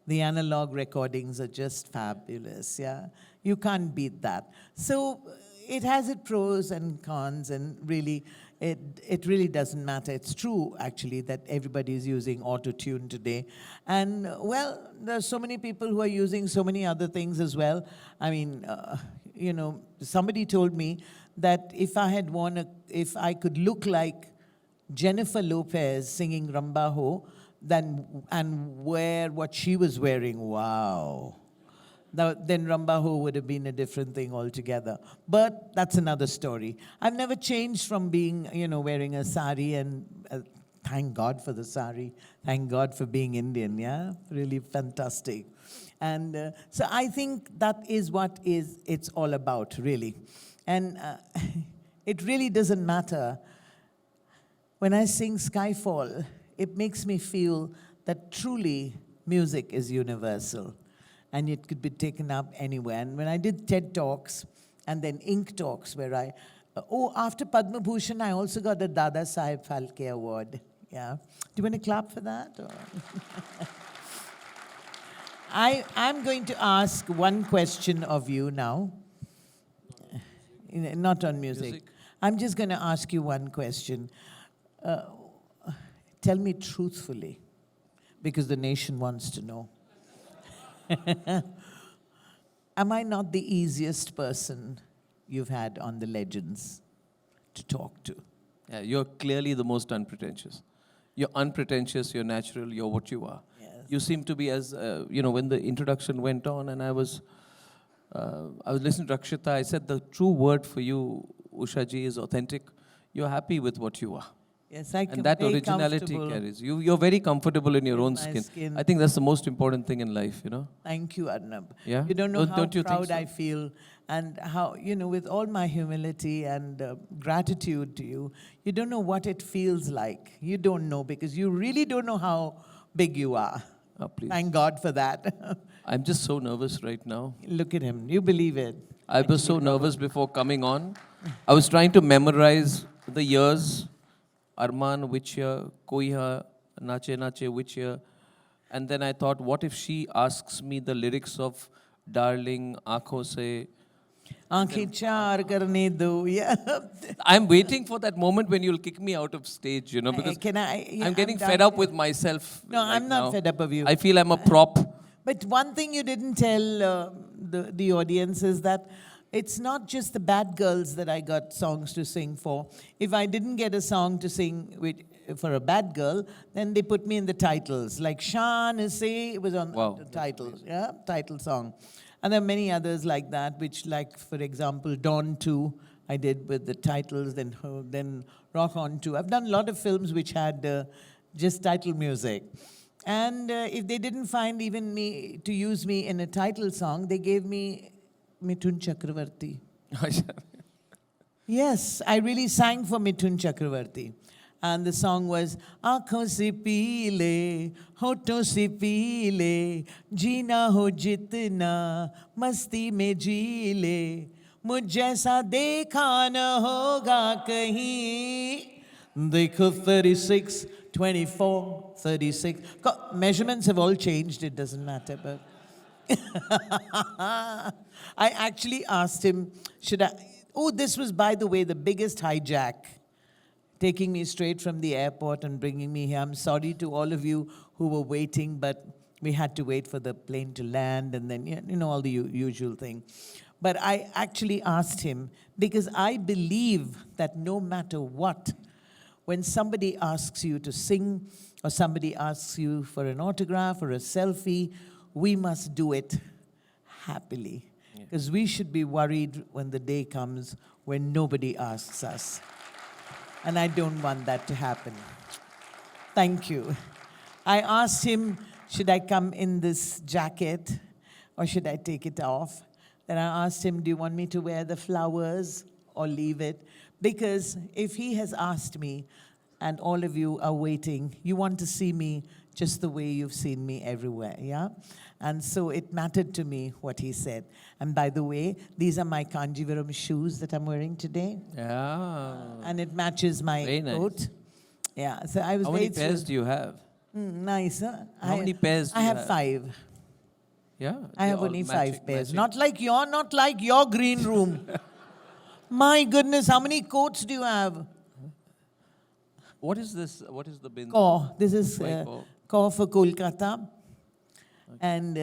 The analog recordings are just fabulous, yeah? You can't beat that. So it has its pros and cons, and really, it really doesn't matter. It's true, actually, that everybody is using auto-tune today. And, well, there's so many people who are using so many other things as well. I mean, somebody told me that if I could look like Jennifer Lopez singing Ramba Ho, and wear what she was wearing, wow. Then Ramba Ho would have been a different thing altogether. But that's another story. I've never changed from being, wearing a sari, and thank God for the sari. Thank God for being Indian, yeah? Really fantastic. And so I think that is what it's all about, really. And it really doesn't matter. When I sing Skyfall, it makes me feel that truly music is universal and it could be taken up anywhere. And when I did TED Talks and then Ink Talks, where after Padma Bhushan, I also got the Dada Saheb Phalke Award. Yeah. Do you want to clap for that? Or? I'm going to ask one question of you now. Not on music. I'm just going to ask you one question. Tell me truthfully, because the nation wants to know. Am I not the easiest person you've had on the Legends to talk to? Yeah, you're clearly the most unpretentious. You're unpretentious, you're natural, you're what you are. Yes. You seem to be when the introduction went on and I was listening to Rakshita, I said the true word for you, Usha ji, is authentic. You're happy with what you are. Yes, And that very originality comfortable. carries. You're very comfortable in your own my skin. skin. I think that's the most important thing in life, you know? Thank you, Arnab. Yeah? You don't know how Don't you think proud so? I feel, and how, with all my humility and gratitude to you, you don't know what it feels like. You don't know, because you really don't know how big you are. Please. Thank God for that. I'm just so nervous right now. Look at him. You believe it. I was so nervous before coming on. I was trying to memorize the years. Arman, which year? Koiha, Nache Nache, which year? And then I thought, what if she asks me the lyrics of Darling, Aankhon Se? Aankhein char karne do. Yeah. I'm waiting for that moment when you'll kick me out of stage, you know, because Can I? Yeah, I'm getting done. fed up with myself. No, right I'm not now. fed up of you. I feel I'm a prop. But one thing you didn't tell the audience is that it's not just the bad girls that I got songs to sing for. If I didn't get a song to sing for a bad girl, then they put me in the titles. Like Shan Say, it was on Wow, the title, yeah, title song. And there are many others like that, which like, for example, Dawn 2, I did with the titles, then Rock On 2. I've done a lot of films which had just title music. And if they didn't find even me to use me in a title song, they gave me Mithun Chakravarti. Yes, I really sang for Mithun Chakravarti. And the song was Aankhon se peele, hoton se peele, jeena ho jitna, masti mein ji le, mujh jaisa dekha na hoga kahin. Dekho 36, 24, 36. Measurements have all changed, it doesn't matter, but I actually asked him, this was, by the way, the biggest hijack, taking me straight from the airport and bringing me here. I'm sorry to all of you who were waiting, but we had to wait for the plane to land and then, you know, all the usual thing. But I actually asked him, because I believe that no matter what, when somebody asks you to sing or somebody asks you for an autograph or a selfie, we must do it happily. Because we should be worried when the day comes when nobody asks us. And I don't want that to happen. Thank you. I asked him, should I come in this jacket or should I take it off? Then I asked him, do you want me to wear the flowers or leave it? Because if he has asked me, and all of you are waiting, you want to see me just the way you've seen me everywhere, yeah? And so it mattered to me what he said. And by the way, these are my Kanjivaram shoes that I'm wearing today. Yeah. And it matches my Very nice. coat. Yeah, so I was How very many pairs do you have? nice, huh? How many pairs do I you have have? 5. Yeah. I have they're all only matching- 5 pairs. matching. Not like your green room. My goodness, how many coats do you have? What is this? What is the bin? Kaur. This is Why Kaur? Kaur for Kolkata. And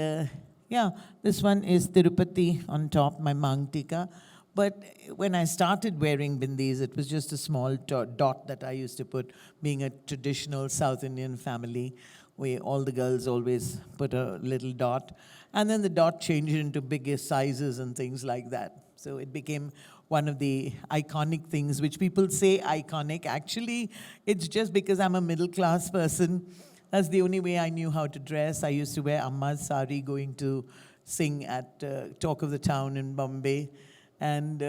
yeah, this one is Tirupati on top, my Mangtika. But when I started wearing bindis, it was just a small dot that I used to put, being a traditional South Indian family, where all the girls always put a little dot. And then the dot changed into bigger sizes and things like that. So it became one of the iconic things, which people say iconic. Actually, it's just because I'm a middle-class person. That's the only way I knew how to dress. I used to wear Amma's sari going to sing at Talk of the Town in Bombay. And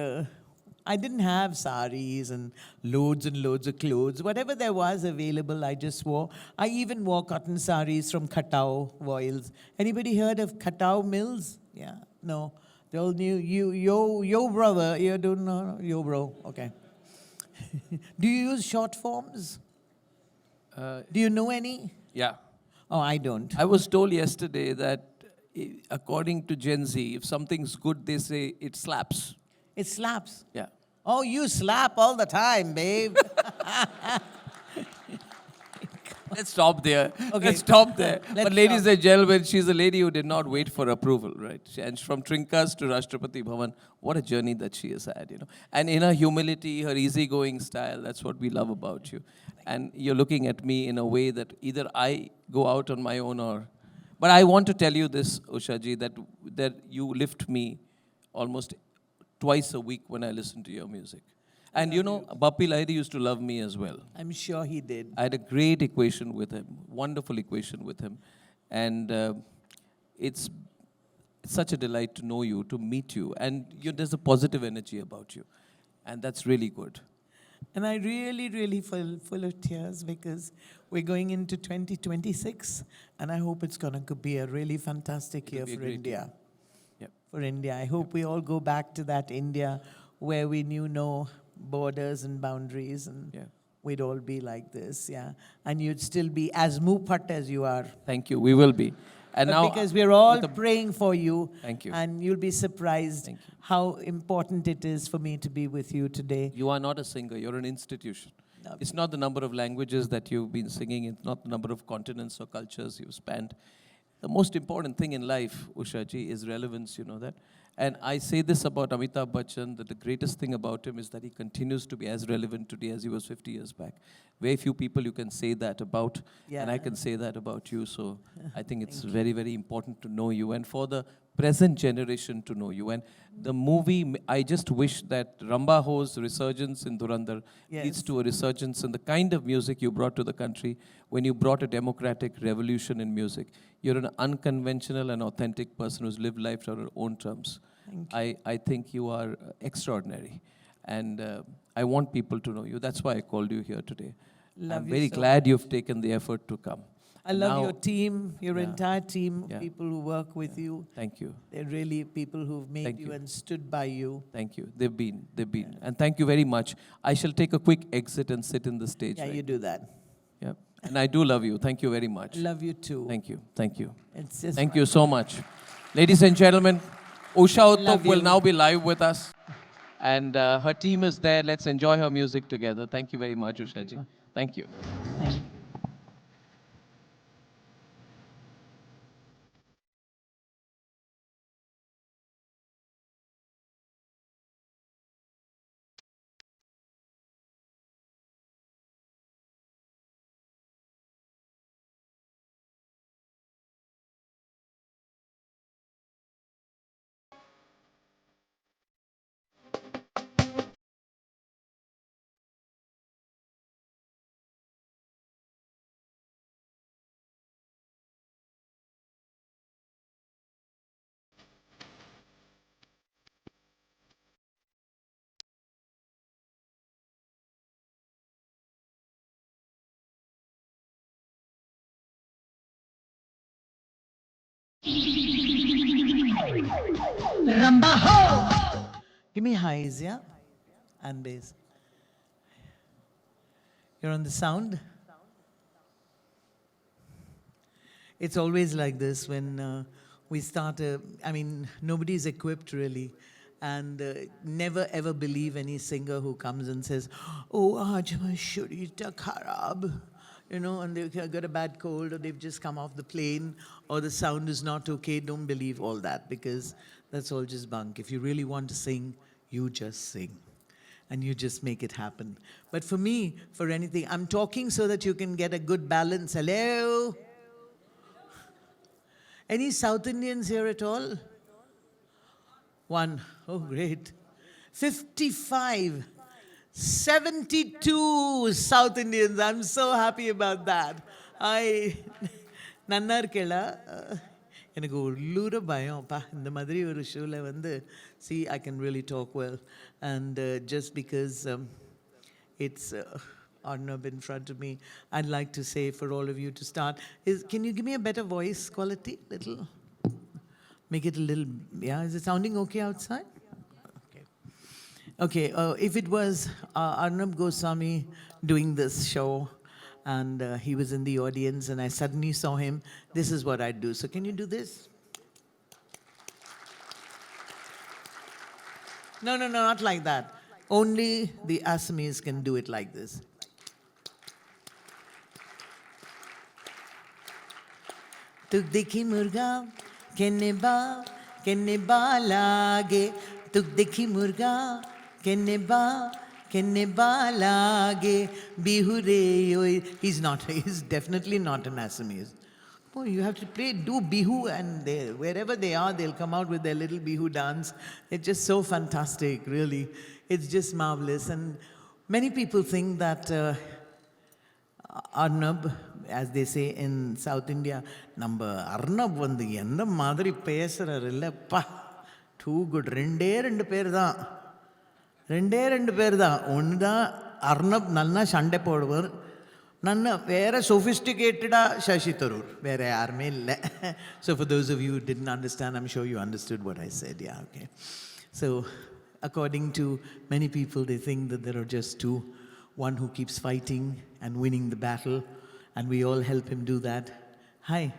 I didn't have saris and loads of clothes. Whatever there was available, I just wore. I even wore cotton saris from Khatao Voiles. Anybody heard of Khatao Mills? Yeah, no. They all knew yo brother. You don't know? Yo bro, okay. Do you use short forms? Do you know any? Yeah. Oh, I don't. I was told yesterday that according to Gen Z, if something's good, they say it slaps. It slaps. Yeah. Oh, you slap all the time, babe. Let's stop there. Okay. Let's stop there. Let's But ladies stop. and gentlemen, she's a lady who did not wait for approval, right? And from Trinkas to Rashtrapati Bhavan, what a journey that she has had, you know. And in her humility, her easygoing style, that's what we love about you. And you're looking at me in a way that either I go out on my own or... But I want to tell you this, Usha ji, that you lift me almost twice a week when I listen to your music. And you know, Bappi Lahiri used to love me as well. I'm sure he did. I had a great equation with him, wonderful equation with him. And it's such a delight to know you, to meet you. And there's a positive energy about you. And that's really good. And I really, really feel full of tears because we're going into 2026, and I hope it's going to be a really fantastic year be a for great India. Yep. For India. I hope we all go back to that India where we knew no borders and boundaries, and Yeah. we'd all be like this, yeah. And you'd still be as mupat as you are. Thank you. We will be. And But now, because we're all with the- praying for you. Thank you. And you'll be surprised Thank you. how important it is for me to be with you today. You are not a singer, you're an institution. No. It's not the number of languages that you've been singing, it's not the number of continents or cultures you've spanned. The most important thing in life, Usha ji, is relevance, you know that? And I say this about Amitabh Bachchan, that the greatest thing about him is that he continues to be as relevant today as he was 50 years back. Very few people you can say that about, and I Yeah. can say that about you. So I think it's very, very important to know you, and for the present generation to know you. And the movie, I just wish that Ramba Ho's resurgence in Durandar leads Yes. to a resurgence in the kind of music you brought to the country when you brought a democratic revolution in music. You're an unconventional and authentic person who's lived life on her own terms. I think you are extraordinary. And I want people to know you. That's why I called you here today. Love I'm you very so glad you've taken the effort to come. I love Now- your team, your Yeah. entire team, Yeah. people who work with you. Thank you. They're really people who've made Thank you you. and stood by you. Thank you. They've been. And thank you very much. I shall take a quick exit and sit in the stage. Yeah, right? you do that. Yeah. And I do love you. Thank you very much. I love you too. Thank you. Thank you. It's just Thank you so much. Ladies and gentlemen, Usha Uthup Love will you. now be live with us. And her team is there. Let's enjoy her music together. Thank you very much, Usha ji. Thank you. Ramba Ho! Give me highs, yeah? And bass. You're on the sound? It's always like this when we start nobody's equipped really. And never ever believe any singer who comes and says, oh, aaj mein shuri ta kharab. You know, and they've got a bad cold, or they've just come off the plane, or the sound is not okay. Don't believe all that, because that's all just bunk. If you really want to sing, you just sing. And you just make it happen. But for me, for anything, I'm talking so that you can get a good balance. Hello? Any South Indians here at all? One. Oh, great. 55. 72 South Indians. I'm so happy about that. நன்னா இருக்கேளா எனக்கு உள்ளூர பயம்ப்பா இந்த மாதிரி ஒரு ஷோவில் வந்து see I can really talk well, and just because it's Arnab in front of me, I'd like to say for all of you to start can you give me a better voice quality, little, make it a little, yeah, is it sounding okay outside? Okay, if it was Arnab Goswami doing this show and he was in the audience and I suddenly saw him, this is what I'd do. So can you do this? No, not like that. Only the Assamese can do it like this. Tuk dekhi murga, kenne ba lage. Tuk dekhi murga, kenne ba lage. Bihure oi. He's definitely not an Assamese. Oh, you have to do bihu, and wherever they are, they'll come out with their little bihu dance. It's just so fantastic, really. It's just marvelous. And many people think that Arnab, as they say in South India, நம்ம Arnab வந்து என்ன மாதிரி பேசுறாரு இல்லப்பா, too good. ரெண்டே ரெண்டு பேர் தான். ஒன்று தான் Arnab Nalna Shande Podvar, Nanna, where sophisticated Shashi Tharoor, where Armil. So, for those of you who didn't understand, I'm sure you understood what I said. Yeah, okay. So, according to many people, they think that there are just two, one who keeps fighting and winning the battle, and we all help him do that. Hi.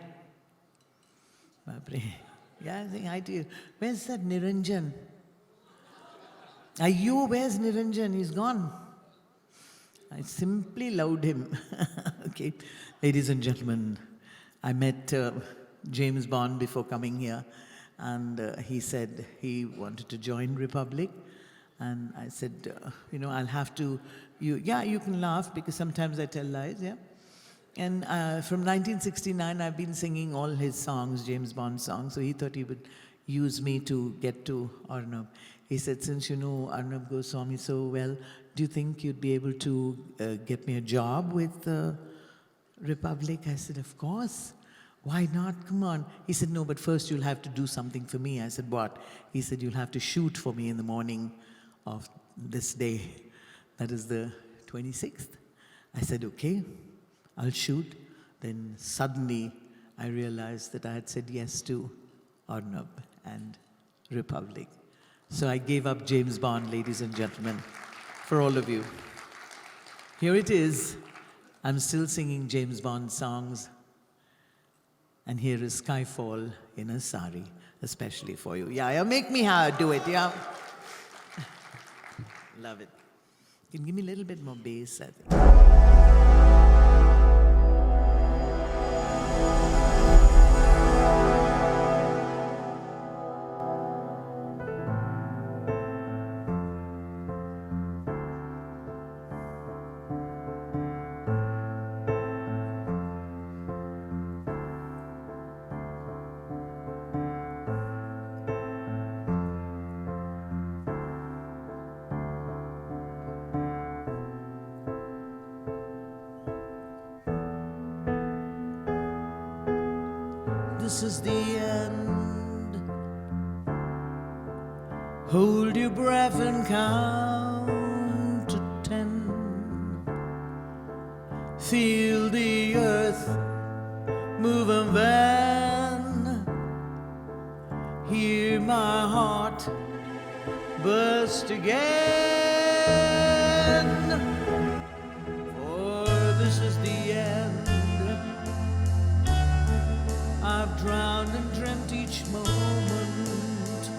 Yeah, I think hi to you. Where's that Niranjan? Are you? Where's Niranjan? He's gone. I simply loved him. Okay. Ladies and gentlemen, I met James Bond before coming here, and he said he wanted to join Republic. And I said, I'll have to, you can laugh because sometimes I tell lies, yeah. And from 1969, I've been singing all his songs, James Bond songs, so he thought he would use me to get to Arnab. He said, since you know Arnab Goswami so well, do you think you'd be able to get me a job with Republic? I said, of course. Why not? Come on. He said, no, but first you'll have to do something for me. I said, what? He said, you'll have to shoot for me in the morning of this day. That is the 26th. I said, okay, I'll shoot. Then suddenly I realized that I had said yes to Arnab and Republic. So I gave up James Bond, ladies and gentlemen, for all of you. Here it is. I'm still singing James Bond songs. And here is Skyfall in a sari, especially for you. Yeah, make me do it, yeah. Love it. Can you give me a little bit more bass, I think. This is the end. Hold your breath and count to 10. Feel the earth move and then hear my heart burst again. For this is the end. I've drowned and dreamt each moment,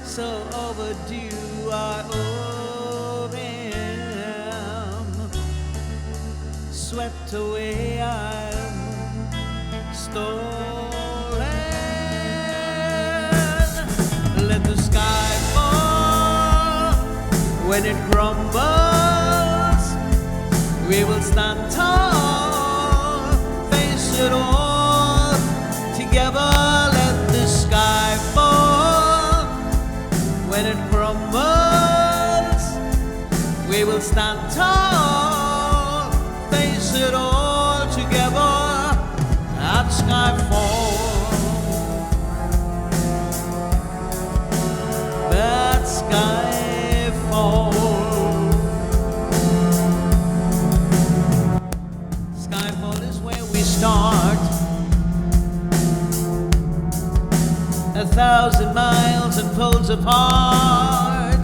so overdue I owe them. Swept away I'm stolen. Let the sky fall. When it crumbles, we will stand tall. It all together, let the sky fall. When it crumbles, we will stand tall. Face it all together at Skyfall. That Skyfall. Start 1,000 miles and poles apart,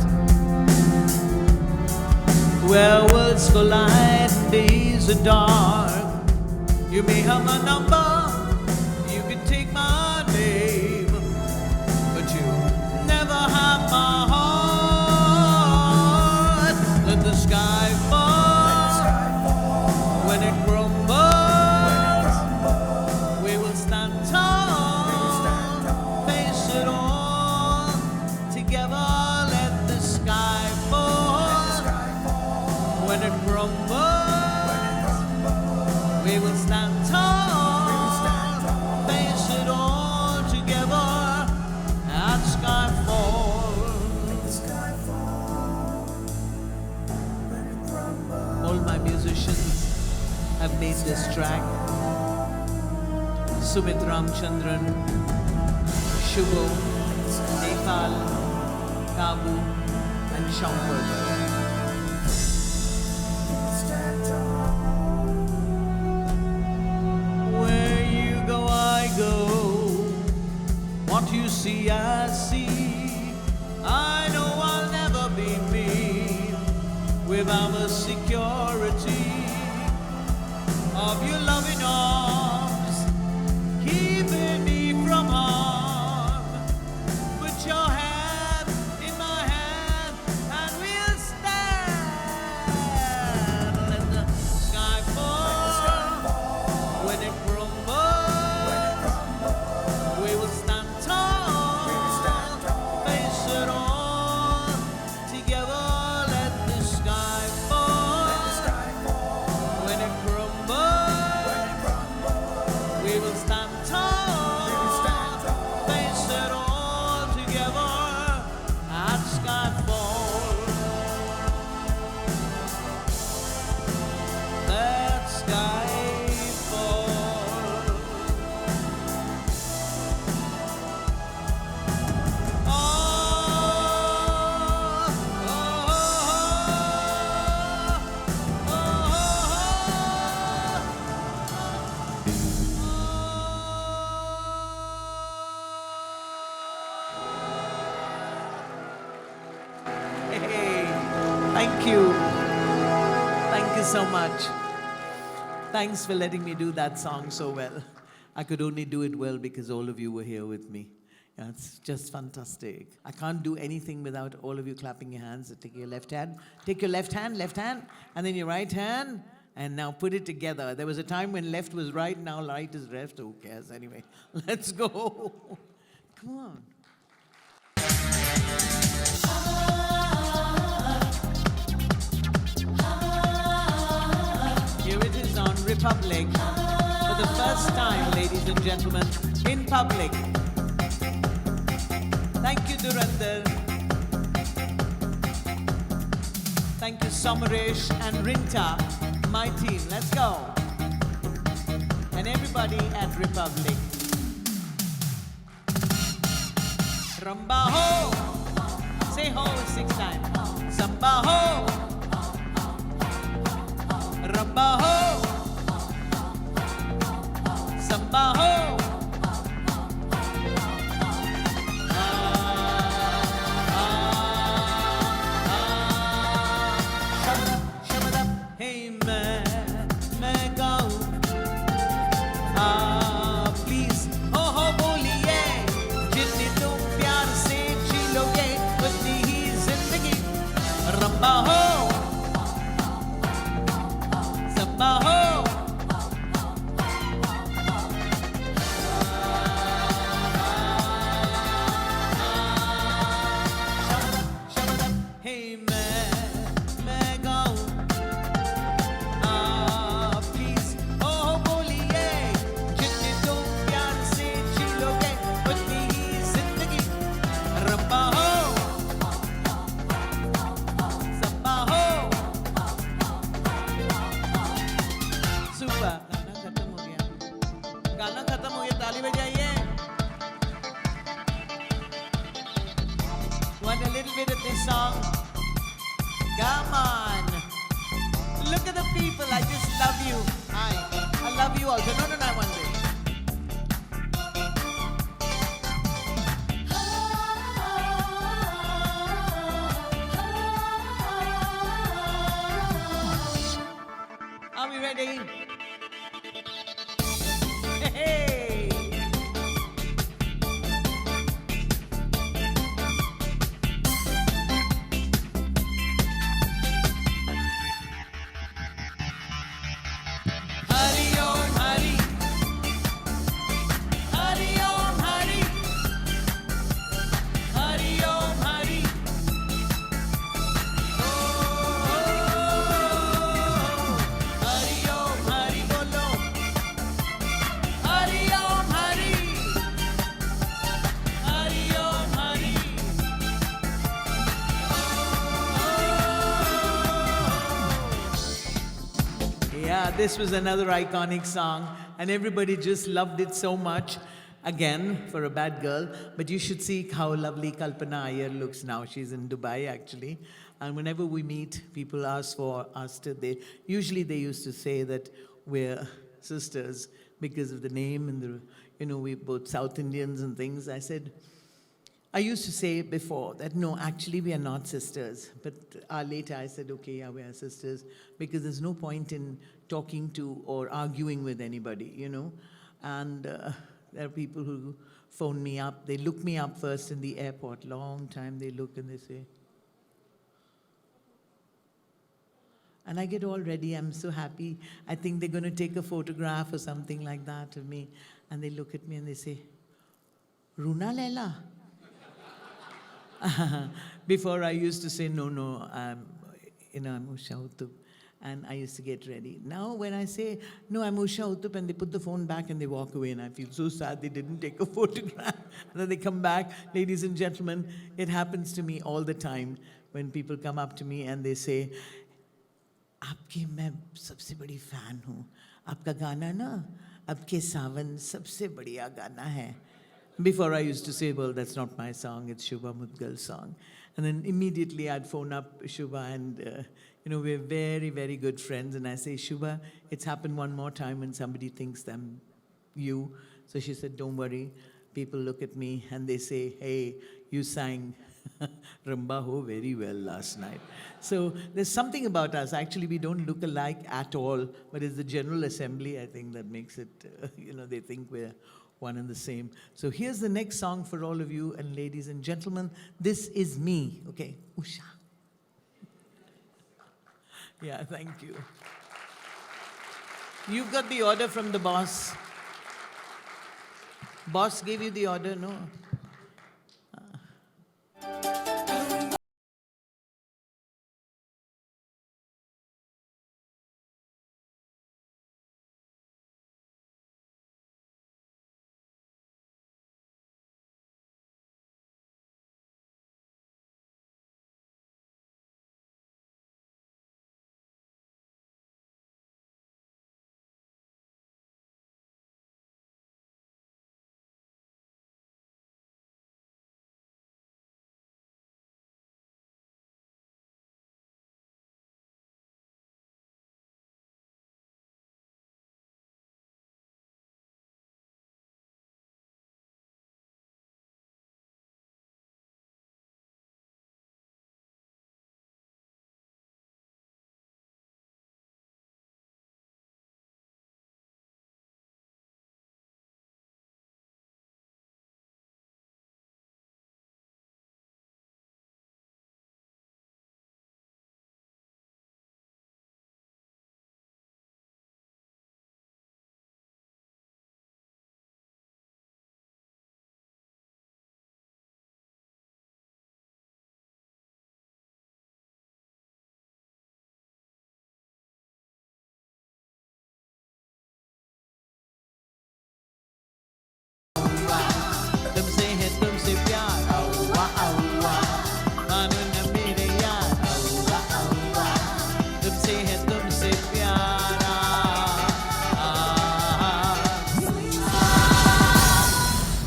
where worlds collide and days are dark. You may have my number, you can take my name, but you never have my heart. Let the sky fall. When it crumbles, we will stand tall, face it all together at Skyfall. All my musicians have made this track. Sumit Ramchandran, Shubho, Nepal, Kabu, and Schaumburger. Where you go, I go. What you see, I see. I know I'll never be me without the security of your loving arms, keeping me from harm. Put your hand in my hand and we'll stand. Let the sky fall when it crumbles. We will stand tall, face it all together. Let the sky fall when it crumbles. We will stand tall, face it all together at Skyfall. Let Skyfall. Oh, oh, oh, Hey, thank you. Thank you so much. Thanks for letting me do that song so well. I could only do it well because all of you were here with me. Yeah, it's just fantastic. I can't do anything without all of you clapping your hands. Take your left hand, and then your right hand, and now put it together. There was a time when left was right, now right is left. Who cares? Anyway, let's go. Come on. Here it is on Republic for the first time, ladies and gentlemen, in public. Thank you, Dhurandhar. Thank you, Samaresh and Rinta, my team. Let's go. And everybody at Republic. Ramba Ho. Say ho 6 times. Samba Ho. Ramba Ho. Samba Ho. Hey मैं गाऊं please हो बोलिए जितनी तुम प्यार से जीलोगे उतनी ही जिंदगी रंबा हो सब्बा हो Hey मैं गाऊं please हो बोलिए जितने तुम प्यार से जीलोगे उतनी ही जिंदगी रंबा हो सब्बा हो सुपर गाना खत्म हो गया ताली बजाइए Want a little bit of this song? Come on. Look at the people. I just love you. Hi. I love you also. No, I want this. Are we ready? Hey. Hari Om Hari. Hari Om Hari. Hari Om Hari. Hari Om Hari bolo. Hari Om Hari. Hari Om Hari. Yeah, this was another iconic song, and everybody just loved it so much. again for a bad girl, but you should see how lovely Kalpana Iyer looks now. She's in Dubai actually. And whenever we meet, people ask for us to, usually they used to say that we're sisters because of the name and the, we're both South Indians and things. I used to say before that, no, actually we are not sisters. But later I said, okay, yeah, we are sisters, because there's no point in talking to or arguing with anybody, And there are people who phone me up. They look me up first in the airport. Long time they look and they say, and I get all ready. I'm so happy. I think they're going to take a photograph or something like that of me. And they look at me and they say, Runa Lela? Before I used to say, no, I'm Usha Uthup. And I used to get ready. Now when I say, no, I'm Usha Uthup, and they put the phone back and they walk away, and I feel so sad they didn't take a photograph. And then they come back. Ladies and gentlemen, it happens to me all the time when people come up to me and they say, आपकी मैं सबसे बड़ी fan हूँ. आपका गाना ना, आपके सावन सबसे बढ़िया गाना है. Before I used to say, well, that's not my song, it's Shubha Mudgal's song. And then immediately I'd phone up Shubha and, we're very, very good friends. And I say, Shubha, it's happened one more time when somebody thinks I'm you. So she said, don't worry. People look at me and they say, hey, you sang Ramba Ho very well last night. So there's something about us. Actually, we don't look alike at all, but it's the General Assembly, I think, that makes it, they think we're one and the same. So here's the next song for all of you, and ladies and gentlemen, this is me. Okay, Usha. Yeah, thank you. You've got the order from the boss. Boss gave you the order, no? तुमसे है तुमसे प्यार औवा औवा मानो न मेरे यार औवा औवा तुमसे है तुमसे प्यारा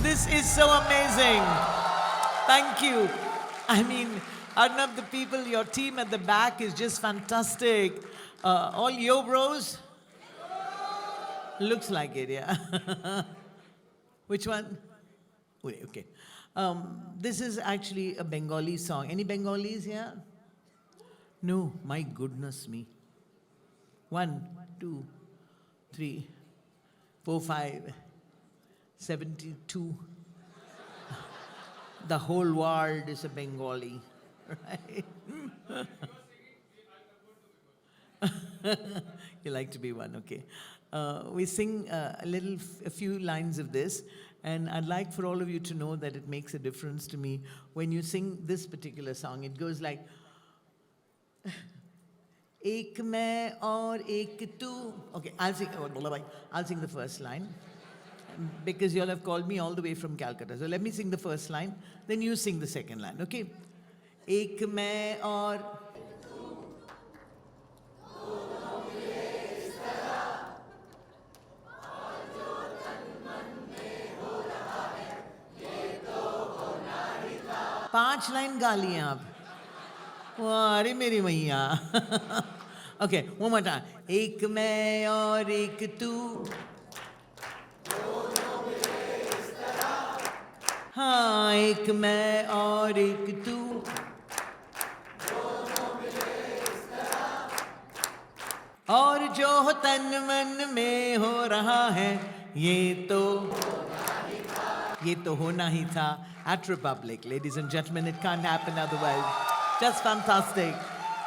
This is so amazing. Thank you. I mean, Arnab, the people, your team at the back is just fantastic. All yo bros? Looks like it, yeah. Which one? Wait, okay. This is actually a Bengali song. Any Bengalis here? No, my goodness me. 1, 2, 3, 4, 5, 72. The whole world is a Bengali, right? You like to be one, okay. We sing a few lines of this, and I'd like for all of you to know that it makes a difference to me. When you sing this particular song, it goes like, Ek main aur ek tu. Okay, I'll sing the first line, because you all have called me all the way from Calcutta. So let me sing the first line, then you sing the second line, okay? Ek main aur... 5 line गा लिए आप. वाह, अरे मेरी मैया. Okay, one more time. एक मैं और एक तू. हाँ, एक मैं और एक तू. और जो तन मन में हो रहा है, ये तो होना ही था. At Republic, ladies and gentlemen, it can't happen otherwise. Just fantastic.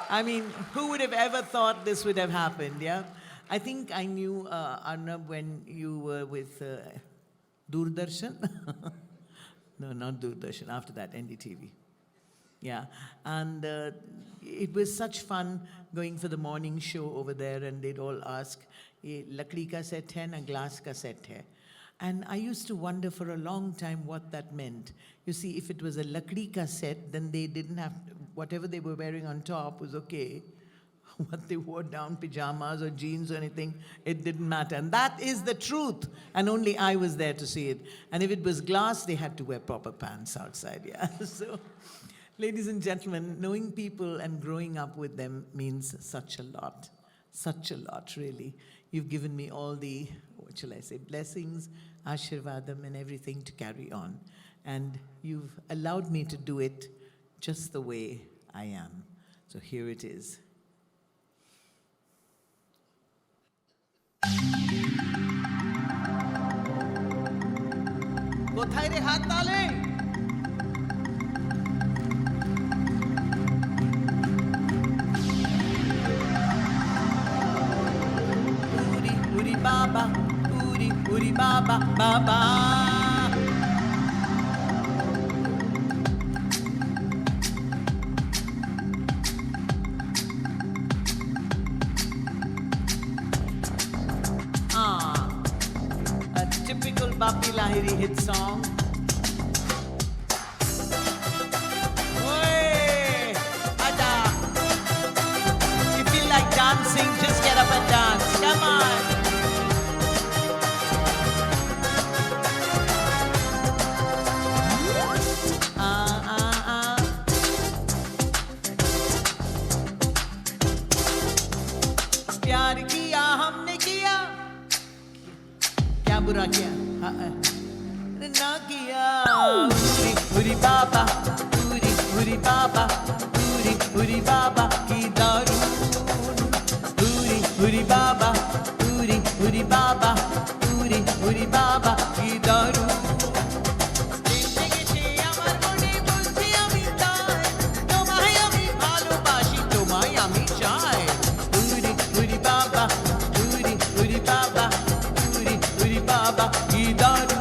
I mean, who would have ever thought this would have happened, yeah? I think I knew Arnab when you were with Doordarshan. No, not Doordarshan, after that, NDTV. Yeah, and it was such fun going for the morning show over there, and they'd all ask, "Ye lakdi ka set hai na glass ka set hai?" And I used to wonder for a long time what that meant. You see, if it was a lakdi ka set, then they didn't have whatever they were wearing on top was okay. What they wore down, pajamas or jeans or anything, it didn't matter. And that is the truth. And only I was there to see it. And if it was glass, they had to wear proper pants outside. Yeah. So, ladies and gentlemen, knowing people and growing up with them means such a lot. Such a lot, really. You've given me all the, what shall I say, blessings, ashirvadam, and everything to carry on. And you've allowed me to do it just the way I am. So here it is. কোথায় রে হাত তালে? Uri, uri baba, uri baba, baba. A typical Bapi Lahiri hit song. Oi, aja. If you feel like dancing, just get up and dance. Come on. प्यार किया हमने किया, क्या बुरा किया? ना किया. उरी बाबा, उरी बाबा, उरी बाबा की दारू. उरी बाबा, उरी बाबा, उरी बाबा की दारू. আমার মনে বলছে আমি তাই, তোমায় আমি ভালোবাসি, তোমায় আমি চাই. উরি বাবা, উরি বাবা, উরি বাবা কি দারু.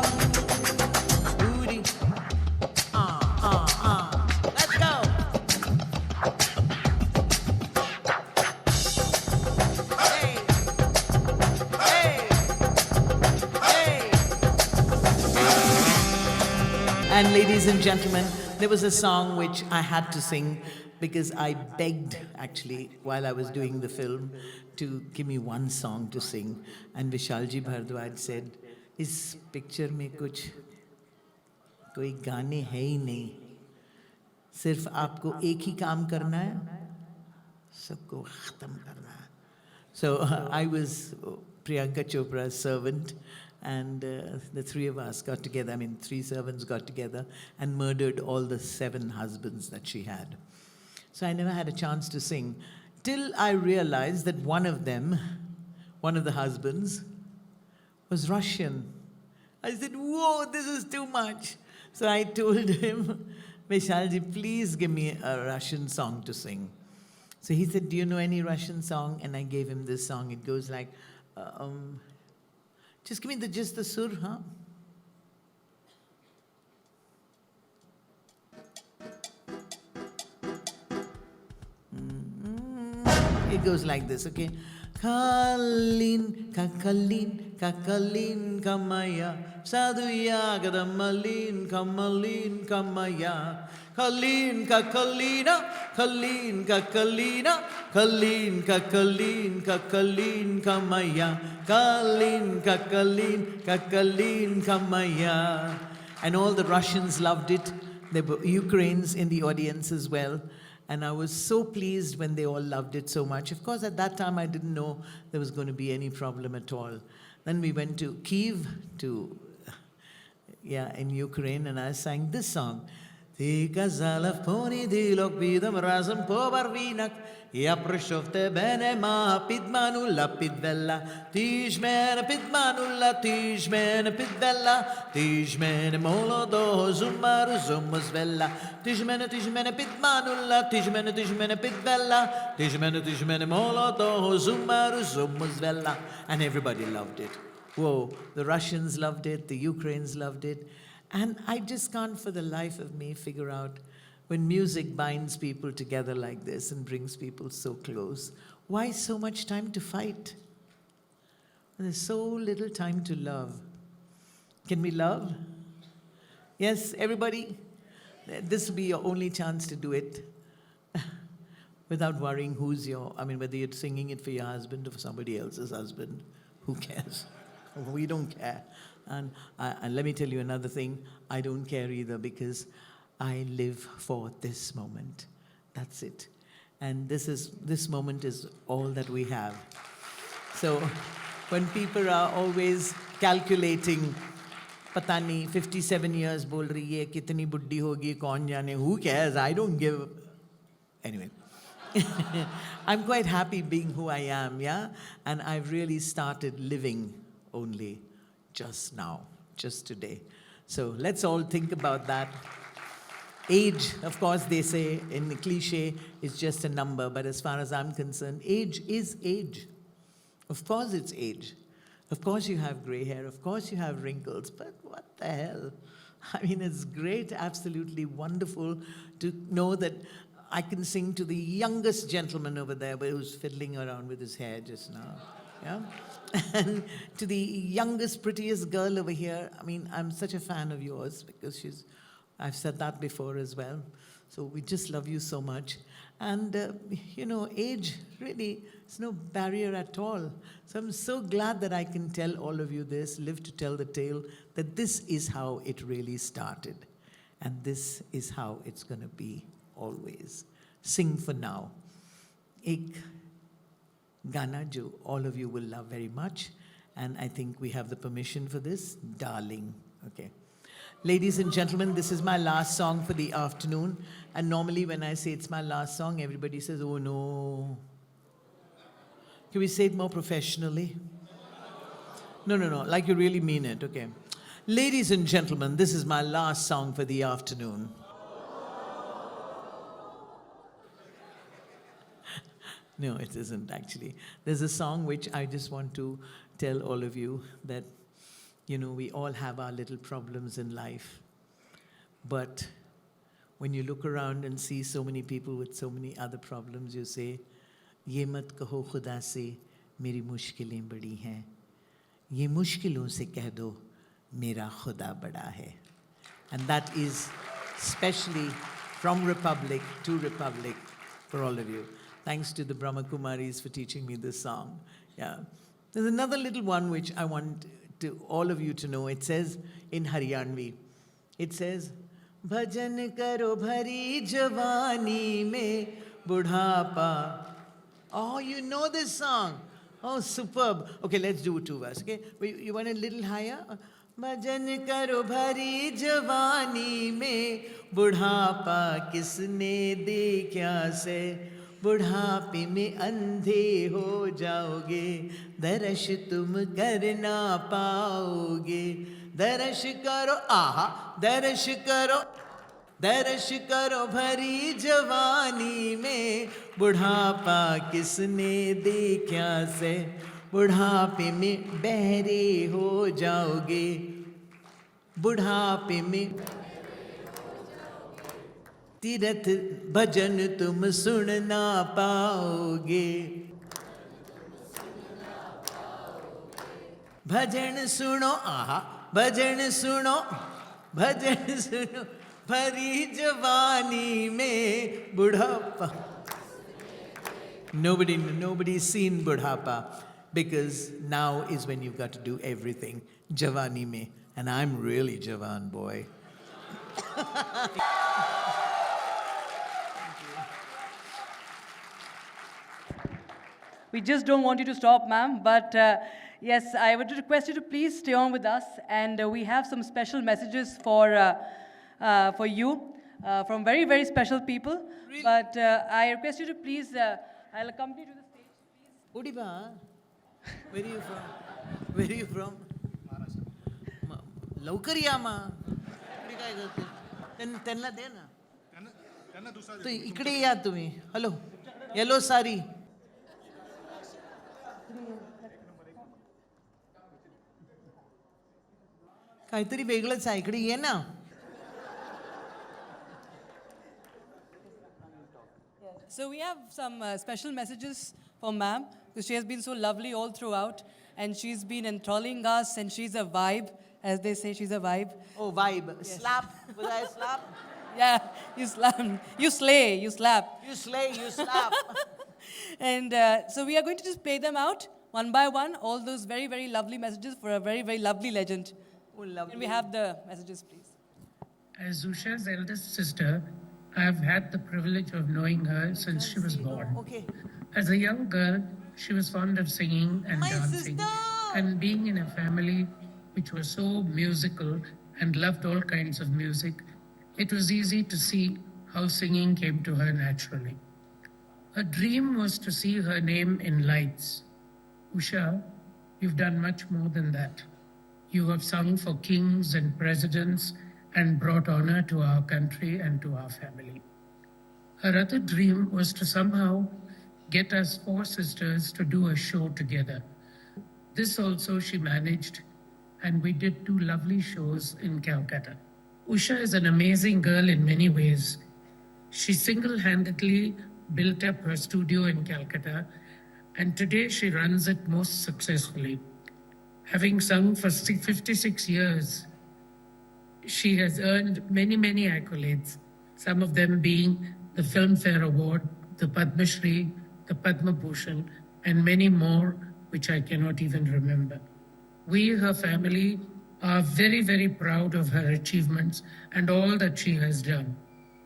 উরি let's go. Hey, hey, hey. And ladies and gentlemen, there was a song which I had to sing because I begged, actually, while I was doing the film, to give me one song to sing. And Vishalji Bhardwaj said, "Is picture mein kuch koi gaane hai hi nahi. Sirf aapko ek hi kaam karna hai, sabko khatam karna hai." So I was Priyanka Chopra's servant, and the three of us got together, 3 servants got together and murdered all the 7 husbands that she had. So I never had a chance to sing till I realized that one of them, one of the husbands, was Russian. I said, "Whoa, this is too much." So I told him, "Vishalji, please give me a Russian song to sing." So he said, "Do you know any Russian song?" And I gave him this song. It goes like, just give me just the sur, huh? It goes like this, okay? Kalin, kakalin, kamaya. Saduya, gadamalin, kamaya. Kalin, kakalina, kalin, kakalina, kalin, kakalin, kamaya. Kalin, kakalin, kamaya. And all the Russians loved it There were Ukrainians in the audience as well. And I was so pleased when they all loved it so much. Of course, at that time, I didn't know there was going to be any problem at all. Then we went to Kyiv, in Ukraine, and I sang this song. Ty kazala poni dilok bidam razam pobarvinak. Ja prishofte bene ma pidmanulla pidvella. Tijmene pidmanulla, tijmene pidvella. Tijmene molodo zumaru zumusvella. Tijmene pidmanulla, tijmene pidvella. Tijmene molodo zumaru zumusvella. And everybody loved it. Whoa, the Russians loved it, the Ukrainians loved it. And I just can't for the life of me figure out when music binds people together like this and brings people so close, why so much time to fight? There's so little time to love. Can we love? Yes, everybody? This will be your only chance to do it without worrying whether you're singing it for your husband or for somebody else's husband. Who cares? We don't care. And let me tell you another thing. I don't care either because I live for this moment. That's it. And this moment is all that we have. So when people are always calculating, pata nahi, 57 years bol rahi hai, kitni buddhi hogi, kaun jane, who cares? I don't give. Anyway. I'm quite happy being who I am, yeah? And I've really started living only just now, just today. So let's all think about that. Age, of course, they say in the cliche, is just a number, but as far as I'm concerned, age is age. Of course it's age. Of course you have gray hair, of course you have wrinkles, but what the hell? I mean, it's great, absolutely wonderful to know that I can sing to the youngest gentleman over there who's fiddling around with his hair just now. Yeah? And to the youngest, prettiest girl over here, I mean, I'm such a fan of yours because I've said that before as well. So we just love you so much. And, age really is no barrier at all. So I'm so glad that I can tell all of you this, live to tell the tale, that this is how it really started. And this is how it's going to be always. Sing for now. Ek Gana jo all of you will love very much. And I think we have the permission for this. Darling. Okay. Ladies and gentlemen, this is my last song for the afternoon. And normally when I say it's my last song, everybody says, oh no. Can we say it more professionally? No, like you really mean it, okay. Ladies and gentlemen, this is my last song for the afternoon. No, it isn't actually. There's a song which I just want to tell all of you that, we all have our little problems in life. But when you look around and see so many people with so many other problems, you say, Ye mat kaho khuda se, meri mushkilein badi hain. Ye mushkilon se keh do, mera khuda bada hai. And that is especially from Republic to Republic for all of you. Thanks to the Brahma Kumaris for teaching me this song. Yeah. There's another little one which I want to all of you to know. It says in Haryanvi, it says, Bhajan karo bhari javani mein budhapa. Oh, you know this song. Oh, superb. Okay, let's do two verses. Okay, you want a little higher? Bhajan karo bhari javani mein budhapa kisne dekhya se. बुढ़ापे में अंधे हो जाओगे दर्श तुम कर ना पाओगे दर्श करो दर्श करो भरी जवानी में बुढ़ापा किसने देखा से बुढ़ापे में बहरे हो जाओगे बुढ़ापे में तीरथ भजन तुम सुन ना पाओगे भजन सुनो भजन सुनो भरी जवानी में बुढ़ापा. Nobody's seen बुढ़ापा because now is when you've got to do everything. Javani mein. And I'm really Javan boy. We just don't want you to stop, ma'am. But yes, I would request you to please stay on with us. And we have some special messages for you from very, very special people. But I request you to please, I'll accompany you to the stage. Odiba, where are you from? Where are you from? लवकर या मा इकडे काय करते त्यांना दे ना तू इकडे या तुम्ही हॅलो येलो सारी काहीतरी वेगळंच आहे इकडे ये ना So we have some special messages for ma'am, because she has been so lovely all throughout, and she's been enthralling us, and she's a vibe, as they say, she's a vibe. Oh, vibe. Slap. Was I slap? Yeah, you slap, you slay, you slap. You slay, you slap. And so we are going to just play them out one by one, all those very, very lovely messages for a very, very lovely legend. Oh, lovely. Can we have the messages, please? As Usha's eldest sister, I have had the privilege of knowing her since she was born. Okay. As a young girl, she was fond of singing and My dancing. sister! And being in a family which was so musical and loved all kinds of music, it was easy to see how singing came to her naturally. Her dream was to see her name in lights. Usha, you've done much more than that. You have sung for kings and presidents and brought honor to our country and to our family. Her other dream was to somehow get us four sisters to do a show together. This also she managed, and we did two lovely shows in Calcutta. Usha is an amazing girl in many ways. She single-handedly built up her studio in Calcutta, and today she runs it most successfully. Having sung for 56 years, she has earned many, many accolades, some of them being the Filmfare Award, the Padma Shri, the Padma Bhushan, and many more which I cannot even remember. We, her family, are very, very proud of her achievements and all that she has done.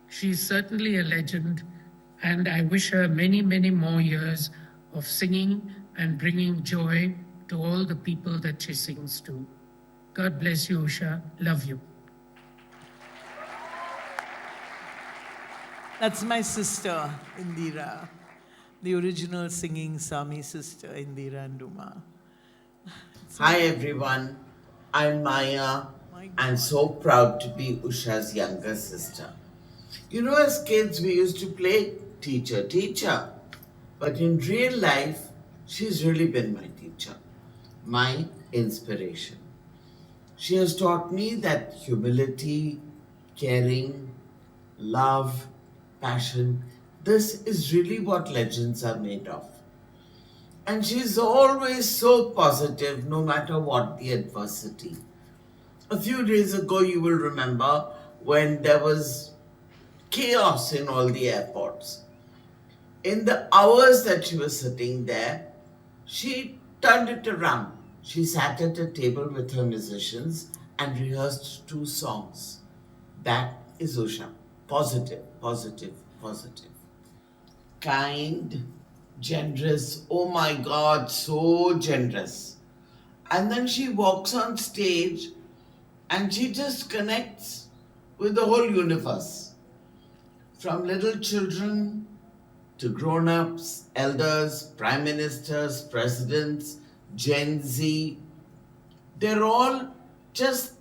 She is certainly a legend, and I wish her many, many more years of singing and bringing joy to all the people that she sings to. God bless you, Usha. Love you. That's my sister, Indira. The original singing Sami sister, Indira and Duma. Hi everyone, I'm Maya and so proud to be Usha's younger sister. You know, as kids we used to play teacher, teacher. But in real life, she's really been my teacher, my inspiration. She has taught me that humility, caring, love, passion, this is really what legends are made of. And she's always so positive no matter what the adversity. A few days ago, you will remember when there was chaos in all the airports. In the hours that she was sitting there, she turned it around. She sat at a table with her musicians and rehearsed 2 songs. That is Usha. Positive, positive, positive. Kind, generous, oh my God, so generous. And then she walks on stage and she just connects with the whole universe. From little children to grown-ups, elders, prime ministers, presidents, Gen Z, they're all just,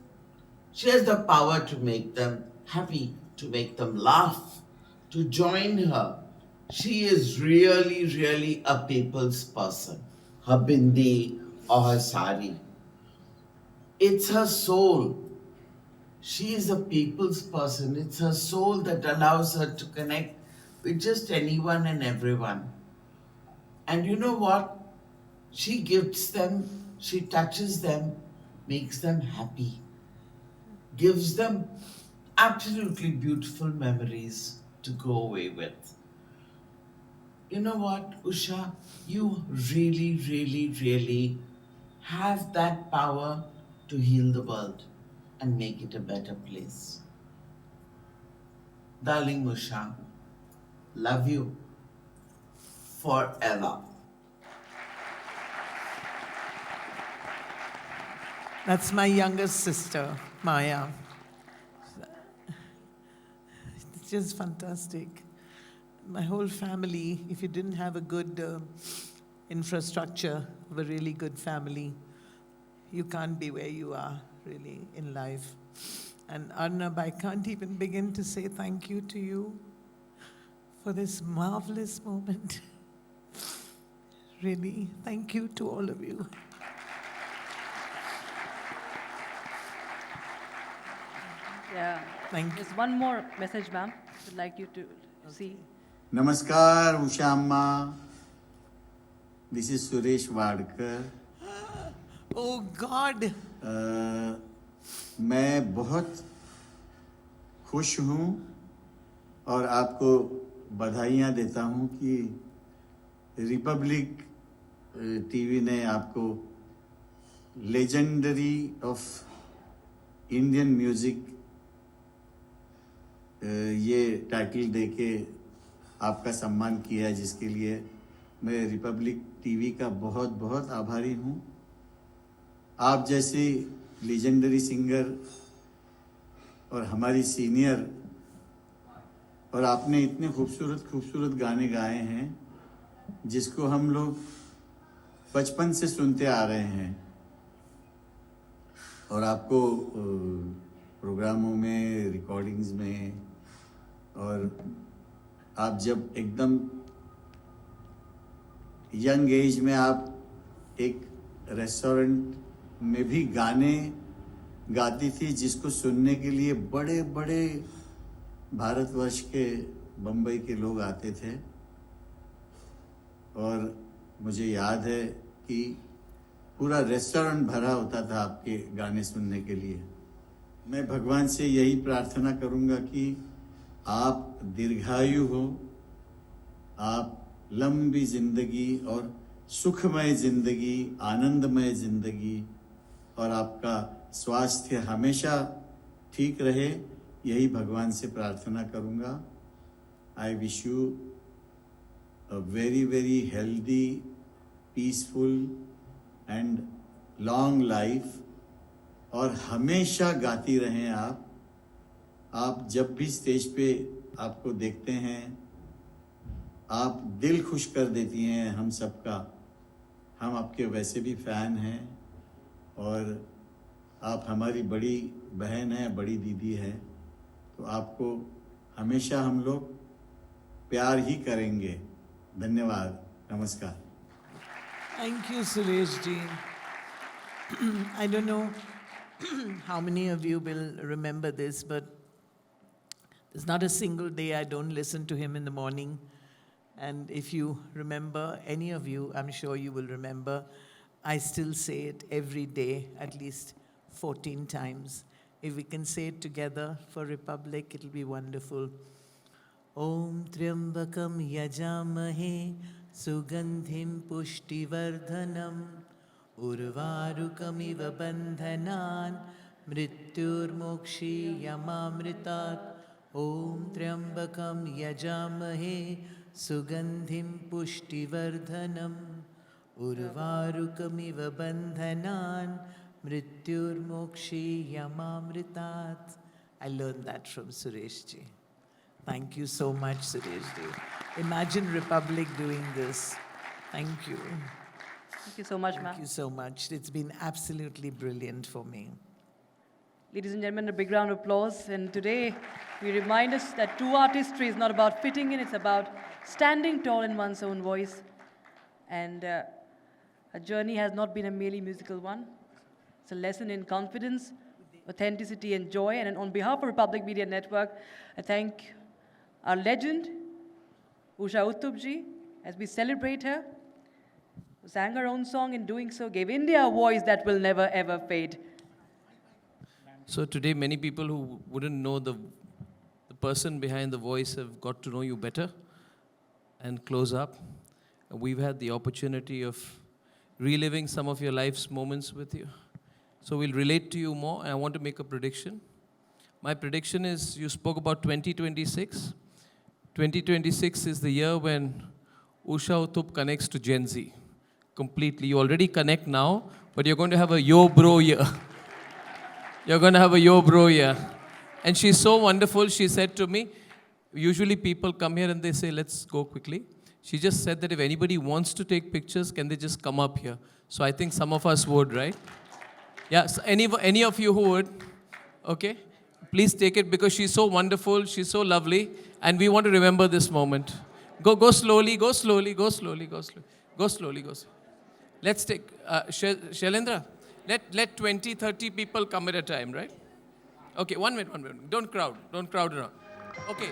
she has the power to make them happy, to make them laugh, to join her. She is really, really a people's person. Her bindi or her sari. It's her soul. She is a people's person. It's her soul that allows her to connect with just anyone and everyone. And you know what? She gifts them, she touches them, makes them happy, gives them absolutely beautiful memories to go away with. You know what, Usha? You really, really, really have that power to heal the world and make it a better place. Darling Usha, love you forever. That's my youngest sister, Maya. It's just fantastic. My whole family, if you didn't have a good infrastructure of a really good family, you can't be where you are really in life. And Arnab, I can't even begin to say thank you to you for this marvelous moment. Really, thank you to all of you. Yeah. Thank you. There's one more message, ma'am. I'd like you to see. Namaskar, Usha Amma. This is Suresh Wadkar. Oh God! मैं बहुत खुश हूँ और आपको बधाइयाँ देता हूँ कि रिपब्लिक टीवी ने आपको लेजेंडरी ऑफ इंडियन म्यूजिक ये टाइटल देके आपका सम्मान किया, जिसके लिए मैं रिपब्लिक टीवी का बहुत बहुत आभारी हूँ। आप जैसी लेजेंडरी सिंगर और हमारी सीनियर, और आपने इतने खूबसूरत खूबसूरत गाने गाए हैं जिसको हम लोग बचपन से सुनते आ रहे हैं, और आपको प्रोग्रामों में, रिकॉर्डिंग्स में, और आप जब एकदम यंग एज में आप एक रेस्टोरेंट में भी गाने गाती थी जिसको सुनने के लिए बड़े बड़े भारतवर्ष के, बम्बई के लोग आते थे, और मुझे याद है कि पूरा रेस्टोरेंट भरा होता था आपके गाने सुनने के लिए। मैं भगवान से यही प्रार्थना करूंगा कि आप दीर्घायु हो, आप लंबी जिंदगी और सुखमय जिंदगी, आनंदमय जिंदगी, और आपका स्वास्थ्य हमेशा ठीक रहे, यही भगवान से प्रार्थना करूंगा। I wish you a very very healthy, peaceful and long life, और हमेशा गाती रहें आप। आप जब भी स्टेज पे आपको देखते हैं, आप दिल खुश कर देती हैं हम सबका। हम आपके वैसे भी फ़ैन हैं, और आप हमारी बड़ी बहन हैं, बड़ी दीदी हैं, तो आपको हमेशा हम लोग प्यार ही करेंगे। धन्यवाद, नमस्कार। Thank you, Suresh ji. I don't know how many of you will remember this, but there's not a single day I don't listen to him in the morning. And if you remember, any of you, I'm sure you will remember, I still say it every day, at least 14 times. If we can say it together for Republic, it'll be wonderful. Om Triambakam Yajamahe Sugandhim Pushtivardhanam Urvarukamiva Bandhanan Mrityur Yamamritat. Om Triambakam Yajamahe Sugandhim Pushtivardhanam Urvarukamiva Bandhanan Mrityur Yamamritat. I learned that from Suresh ji. Thank you so much, Suresh ji. Imagine Republic doing this. Thank you. Thank you so much, Thank ma'am. you so much. It's been absolutely brilliant for me. Ladies and gentlemen, a big round of applause. And today, we remind us that true artistry is not about fitting in, it's about standing tall in one's own voice. And a journey has not been a merely musical one. It's a lesson in confidence, authenticity, and joy. And on behalf of Republic Media Network, I thank our legend, Usha Uthup ji, as we celebrate her, who sang her own song, in doing so gave India a voice that will never ever fade. So today, many people who wouldn't know the person behind the voice have got to know you better and close up. We've had the opportunity of reliving some of your life's moments with you. So we'll relate to you more, and I want to make a prediction. My prediction is you spoke about 2026. 2026 is the year when Usha Uthup connects to Gen Z completely. You already connect now, but you're going to have a yo bro year. You're going to have a yo bro year. And she's so wonderful. She said to me, usually people come here and they say, let's go quickly. She just said that if anybody wants to take pictures, can they just come up here? So I think some of us would, right? Yeah, so any of you who would, okay? Please take it because she's so wonderful, she's so lovely, and we want to remember this moment. Go slowly, go slowly, go slowly, go slowly. Go slowly, go slowly. Let's take, Shailendra, let 20, 30 people come at a time, right? Okay, one minute. Don't crowd around. Okay.